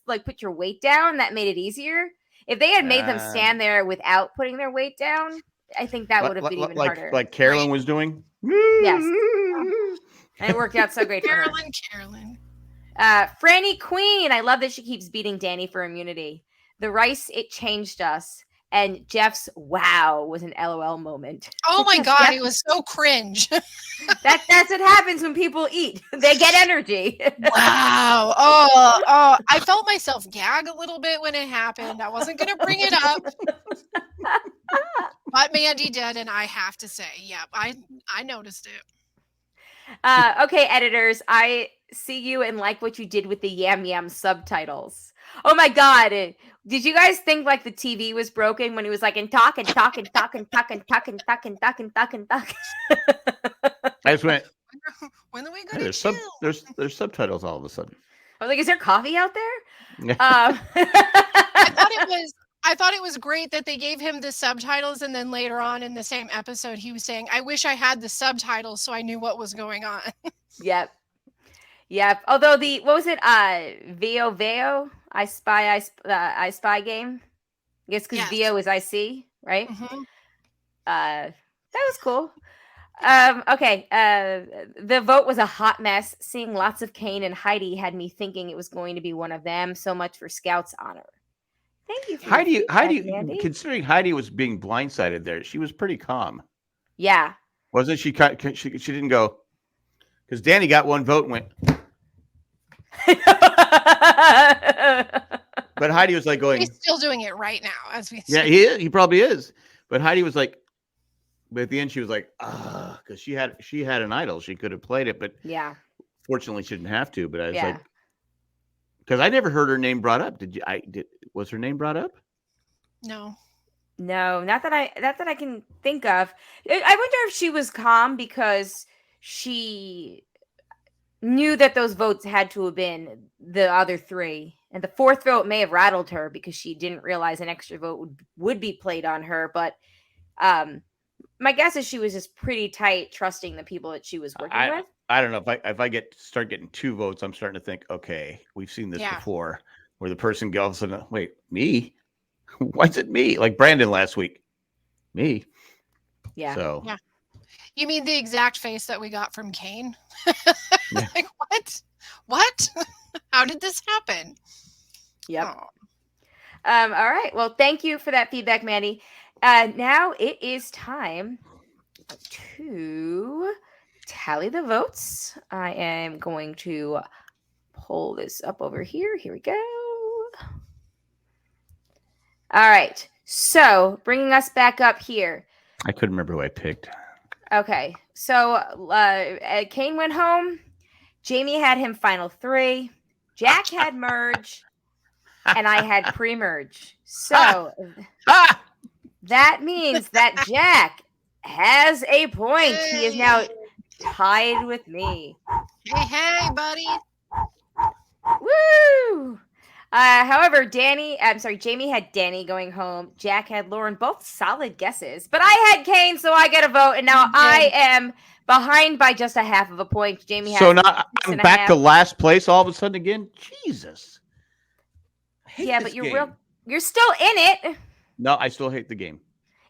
[SPEAKER 1] put your weight down, that made it easier. If they had made them stand there without putting their weight down, I think that would have been even harder.
[SPEAKER 3] Like Carolyn was doing?
[SPEAKER 1] Yes. And it worked out so great for her.
[SPEAKER 2] Carolyn.
[SPEAKER 1] Franny Queen. I love that she keeps beating Danny for immunity. The rice, it changed us. And Jeff's wow was an LOL moment.
[SPEAKER 2] Oh my God, it was so cringe.
[SPEAKER 1] That's what happens when people eat. They get energy.
[SPEAKER 2] Wow. Oh, I felt myself gag a little bit when it happened. I wasn't going to bring it up. But Mandy did, and I have to say, yeah, I noticed it.
[SPEAKER 1] Okay, editors, I see you and like what you did with the Yam Yam subtitles. Oh my God. Did you guys think like the TV was broken when he was like, and talk and talk and talk and talk and talk and talk and talk and talk and talk?
[SPEAKER 3] I just went,
[SPEAKER 2] when are we going to
[SPEAKER 3] there's subtitles all of a sudden.
[SPEAKER 1] I was like, is there coffee out there?
[SPEAKER 2] I thought it was great that they gave him the subtitles, and then later on in the same episode, he was saying, I wish I had the subtitles so I knew what was going on.
[SPEAKER 1] Yep. Although what was it? Veo? I Spy game? I guess because Veo is I see, right?
[SPEAKER 2] Mm-hmm.
[SPEAKER 1] That was cool. Okay. The vote was a hot mess. Seeing lots of Kane and Heidi had me thinking it was going to be one of them. So much for Scout's honor. Thank you.
[SPEAKER 3] Heidi, considering Heidi was being blindsided there, she was pretty calm.
[SPEAKER 1] Yeah.
[SPEAKER 3] Wasn't she? She didn't go, because Danny got one vote and went. But Heidi was like going.
[SPEAKER 2] He's still doing it right now as we.
[SPEAKER 3] Yeah, he probably is. But Heidi was like, but at the end she was like, because she had an idol, she could have played it, but
[SPEAKER 1] yeah,
[SPEAKER 3] fortunately she didn't have to. But I was like, because I never heard her name brought up. Was her name brought up?
[SPEAKER 2] No,
[SPEAKER 1] not that I can think of. I wonder if she was calm because she knew that those votes had to have been the other three, and the fourth vote may have rattled her because she didn't realize an extra vote would be played on her. But my guess is she was just pretty tight, trusting the people that she was working with.
[SPEAKER 3] I don't know if I start getting 2 votes, I'm starting to think, okay, we've seen this before, where the person goes and wait, me? Why is it me? Like Brandon last week, me.
[SPEAKER 1] Yeah.
[SPEAKER 3] So
[SPEAKER 2] yeah. You mean the exact face that we got from Kane? Like what? How did this happen?
[SPEAKER 1] Yep. All right. Well, thank you for that feedback, Mandy. Now it is time to tally the votes. I am going to pull this up over here. Here we go. All right. So bringing us back up here.
[SPEAKER 3] I couldn't remember who I picked.
[SPEAKER 1] Okay. So Kane went home. Jamie had him final 3. Jack had Merge. and I had pre-merge. So that means that Jack has a point. He is now tied with me.
[SPEAKER 2] Hey, buddy.
[SPEAKER 1] Woo! However, Jamie had Danny going home. Jack had Lauren. Both solid guesses. But I had Kane, so I get a vote. And now I am behind by just a half of a point. Jamie has
[SPEAKER 3] so now I'm back to last place all of a sudden again? Jesus.
[SPEAKER 1] Yeah, but you're still in it.
[SPEAKER 3] No, I still hate the game.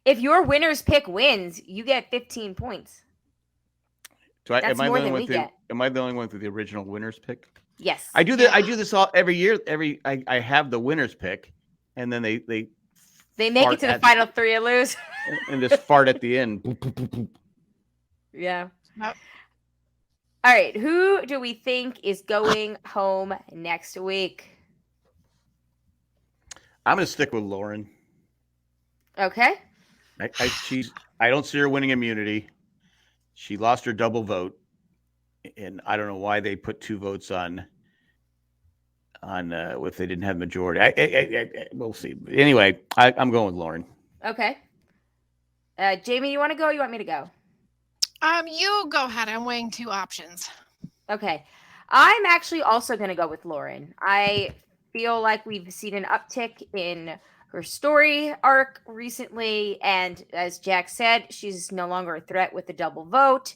[SPEAKER 1] If your winner's pick wins, you get 15 points.
[SPEAKER 3] Am I the only one with the original winner's pick?
[SPEAKER 1] Yes.
[SPEAKER 3] I do this all every year. I have the winner's pick, and then they
[SPEAKER 1] make it to the final three and lose.
[SPEAKER 3] And just fart at the end.
[SPEAKER 1] Yeah. Nope. All right. Who do we think is going home next week?
[SPEAKER 3] I'm going to stick with Lauren.
[SPEAKER 1] Okay.
[SPEAKER 3] I don't see her winning immunity. She lost her double vote, and I don't know why they put 2 votes on if they didn't have majority. We'll see. Anyway, I'm going with Lauren.
[SPEAKER 1] Okay. Jamie, you want to go? Or you want me to go?
[SPEAKER 2] You go ahead. I'm weighing 2 options.
[SPEAKER 1] Okay. I'm actually also going to go with Lauren. I feel like we've seen an uptick in her story arc recently, and as Jack said, she's no longer a threat with the double vote.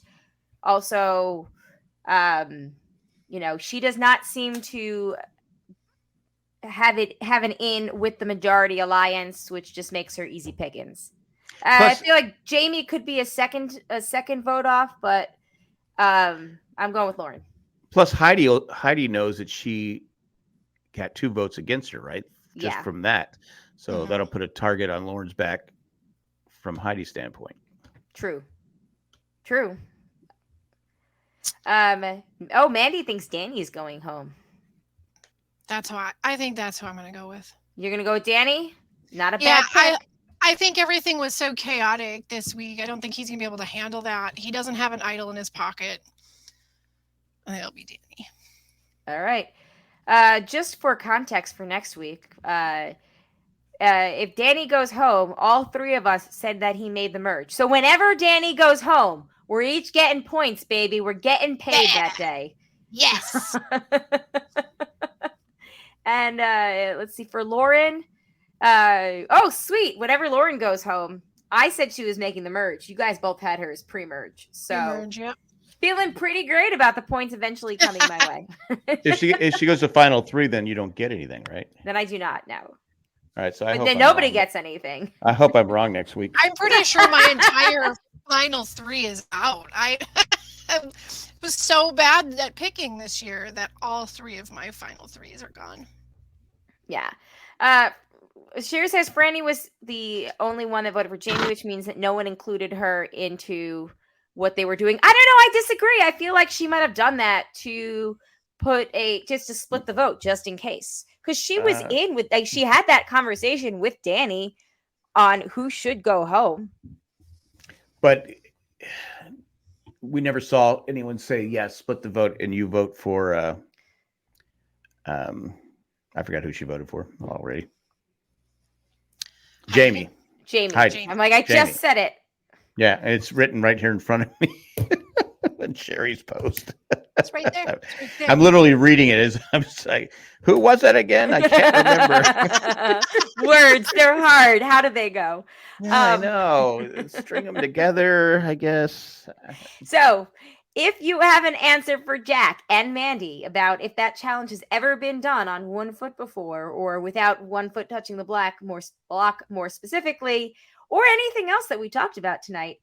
[SPEAKER 1] Also, she does not seem to have an in with the majority alliance, which just makes her easy pickings. I feel like Jamie could be a second vote off, but I'm going with Lauren.
[SPEAKER 3] Plus, Heidi knows that she got 2 votes against her, right? Just from that. So that'll put a target on Lauren's back from Heidi's standpoint.
[SPEAKER 1] True. Mandy thinks Danny's going home.
[SPEAKER 2] I think that's who I'm going to go with.
[SPEAKER 1] You're going to go with Danny? Not a bad pick.
[SPEAKER 2] I think everything was so chaotic this week. I don't think he's going to be able to handle that. He doesn't have an idol in his pocket. I think it'll be Danny.
[SPEAKER 1] All right. Just for context for next week, if Danny goes home, all 3 of us said that he made the merge. So whenever Danny goes home, we're each getting points, baby. We're getting paid that day.
[SPEAKER 2] Yes.
[SPEAKER 1] And let's see, for Lauren. Sweet. Whenever Lauren goes home, I said she was making the merge. You guys both had hers pre-merge. So
[SPEAKER 2] pre-merge, yep.
[SPEAKER 1] Feeling pretty great about the points eventually coming my way.
[SPEAKER 3] If she goes to final 3, then you don't get anything, right?
[SPEAKER 1] Then I do not know.
[SPEAKER 3] All right, so
[SPEAKER 1] nobody gets anything.
[SPEAKER 3] I hope I'm wrong next week.
[SPEAKER 2] I'm pretty sure my entire final 3 is out. I was so bad at picking this year that all 3 of my final 3s are gone.
[SPEAKER 1] Yeah. Sherry says Franny was the only one that voted for Jamie, which means that no one included her into what they were doing. I don't know. I disagree. I feel like she might have done that to just to split the vote, just in case. Because she was she had that conversation with Danny on who should go home.
[SPEAKER 3] But we never saw anyone say, yes, split the vote, and you vote for, I forgot who she voted for already. Jamie.
[SPEAKER 1] Jamie. I'm like, I just said it.
[SPEAKER 3] Yeah, and it's written right here in front of me in Sherry's post.
[SPEAKER 2] It's right there.
[SPEAKER 3] I'm literally reading it as I'm just like, who was that again? I can't remember.
[SPEAKER 1] Words, they're hard. How do they go?
[SPEAKER 3] Yeah, I know. String them together, I guess.
[SPEAKER 1] So, if you have an answer for Jack and Mandy about if that challenge has ever been done on 1 foot before, or without 1 foot touching the block more specifically, or anything else that we talked about tonight,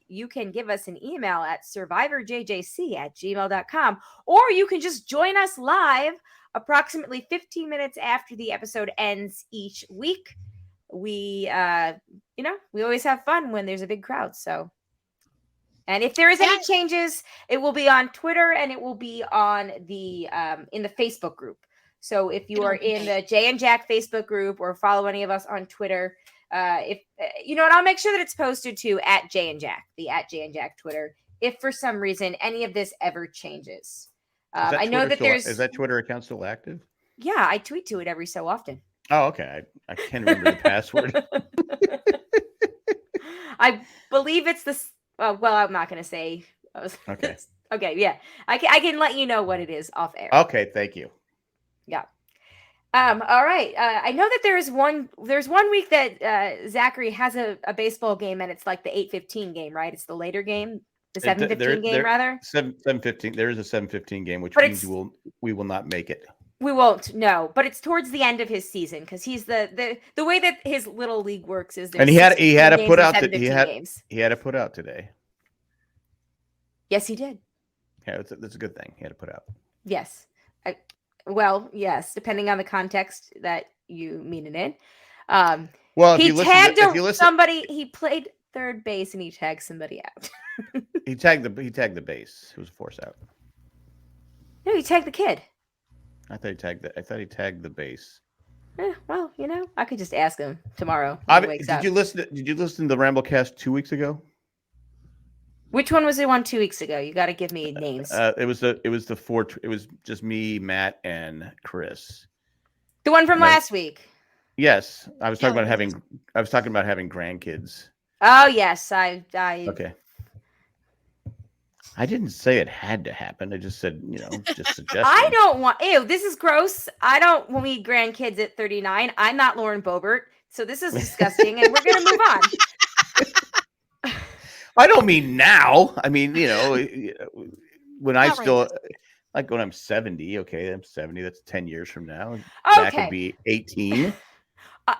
[SPEAKER 1] you can give us an email at SurvivorJJC@gmail.com, or you can just join us live approximately 15 minutes after the episode ends each week. We always have fun when there's a big crowd. So, and if there is any changes, it will be on Twitter and it will be on the in the Facebook group. So if you are in the Jay and Jack Facebook group or follow any of us on Twitter, and I'll make sure that it's posted to @Jay and Jack, the @Jay and Jack Twitter, if for some reason any of this ever changes. I know that
[SPEAKER 3] is that Twitter account still active?
[SPEAKER 1] Yeah, I tweet to it every so often.
[SPEAKER 3] Oh, okay. I can't remember the password.
[SPEAKER 1] I believe it's this. Well, I'm not going to say.
[SPEAKER 3] Okay.
[SPEAKER 1] Okay, yeah. I can let you know what it is off air.
[SPEAKER 3] Okay, thank you.
[SPEAKER 1] Yeah. All right. I know that there's one week that Zachary has a baseball game, and it's like the 8:15 game, right? It's the later game, the 7:15 game, rather.
[SPEAKER 3] 7:15. There is a 7:15 game, which
[SPEAKER 1] But
[SPEAKER 3] means we will not make it.
[SPEAKER 1] We won't, no, but it's towards the end of his season because he's the way that his little league works is.
[SPEAKER 3] And he had to put out
[SPEAKER 1] games.
[SPEAKER 3] He had to put out today.
[SPEAKER 1] Yes, he did.
[SPEAKER 3] Yeah, that's a good thing. He had to put out.
[SPEAKER 1] Yes. Well, yes, depending on the context that you mean it in.
[SPEAKER 3] Well, if
[SPEAKER 1] he
[SPEAKER 3] you
[SPEAKER 1] tagged
[SPEAKER 3] listen,
[SPEAKER 1] somebody. He played third base and he tagged somebody out.
[SPEAKER 3] he tagged the base. It was a force out.
[SPEAKER 1] No, he tagged the kid.
[SPEAKER 3] I thought he tagged the base.
[SPEAKER 1] Well, I could just ask him tomorrow.
[SPEAKER 3] Did you listen to the Ramblecast 2 weeks ago?
[SPEAKER 1] Which one was the one 2 weeks ago? You got to give me names.
[SPEAKER 3] It was just me, Matt, and Chris.
[SPEAKER 1] The one from last week.
[SPEAKER 3] Yes, I was talking about having grandkids.
[SPEAKER 1] Oh yes, I.
[SPEAKER 3] Okay. I didn't say it had to happen. I just said, just suggested.
[SPEAKER 1] I don't want. Ew, this is gross. I don't want me grandkids at 39. I'm not Lauren Boebert, so this is disgusting, and we're gonna move on.
[SPEAKER 3] I don't mean now. I mean, when I still like when I'm 70. Okay, I'm 70. That's 10 years from now.
[SPEAKER 1] Okay.
[SPEAKER 3] That could be 18,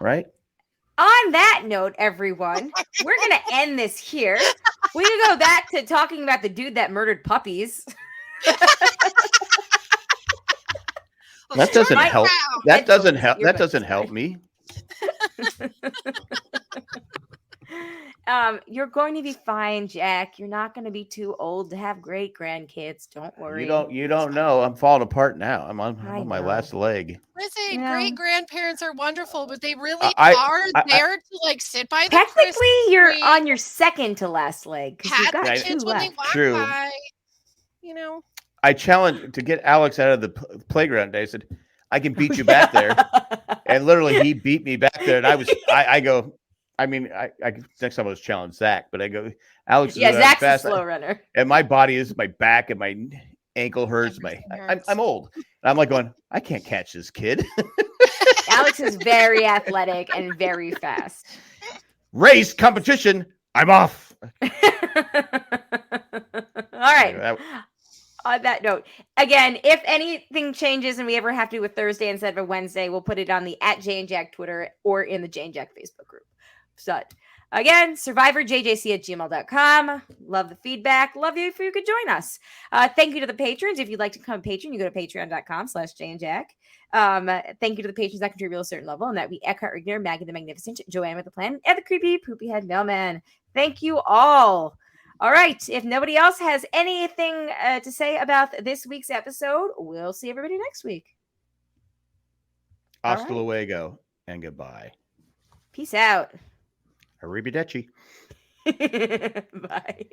[SPEAKER 3] right?
[SPEAKER 1] On that note, everyone, we're going to end this here. We can go back to talking about the dude that murdered puppies.
[SPEAKER 3] That doesn't help. That doesn't help. That doesn't help me.
[SPEAKER 1] You're going to be fine, Jack. You're not going to be too old to have great grandkids. Don't worry.
[SPEAKER 3] You don't know. I'm falling apart now. I'm on my last leg.
[SPEAKER 2] Listen, great grandparents are wonderful, but they really are there to sit by the
[SPEAKER 1] technically, you're on your second to last leg because you've got
[SPEAKER 2] kids
[SPEAKER 1] two
[SPEAKER 2] when
[SPEAKER 1] left.
[SPEAKER 2] they walk
[SPEAKER 3] True.
[SPEAKER 2] by,
[SPEAKER 3] I challenged to get Alex out of the playground today. I said, I can beat you back there. And literally he beat me back there. And I go, next time I was challenge Zach, but I go, Alex is
[SPEAKER 1] Zach's
[SPEAKER 3] fast.
[SPEAKER 1] a slow runner.
[SPEAKER 3] And my body is my back and my ankle hurts. I'm old. And I'm like going, I can't catch this kid.
[SPEAKER 1] Alex is very athletic and very fast.
[SPEAKER 3] Race competition. I'm off.
[SPEAKER 1] All right. On that note, again, if anything changes and we ever have to do a Thursday instead of a Wednesday, we'll put it on the @JaneJack Twitter or in the Jane Jack Facebook group. So, again, SurvivorJJC@gmail.com. Love the feedback. Love you if you could join us. Thank you to the patrons. If you'd like to become a patron, you go to patreon.com/JaneJack. Thank you to the patrons that contribute a certain level, and that we Eckhart Rigner, Maggie the Magnificent, Joanne with the Plan, and the creepy poopy head mailman. Thank you all. All right. If nobody else has anything to say about this week's episode, we'll see everybody next week.
[SPEAKER 3] Hasta luego and goodbye.
[SPEAKER 1] Peace out.
[SPEAKER 3] Arrivederci.
[SPEAKER 1] Bye.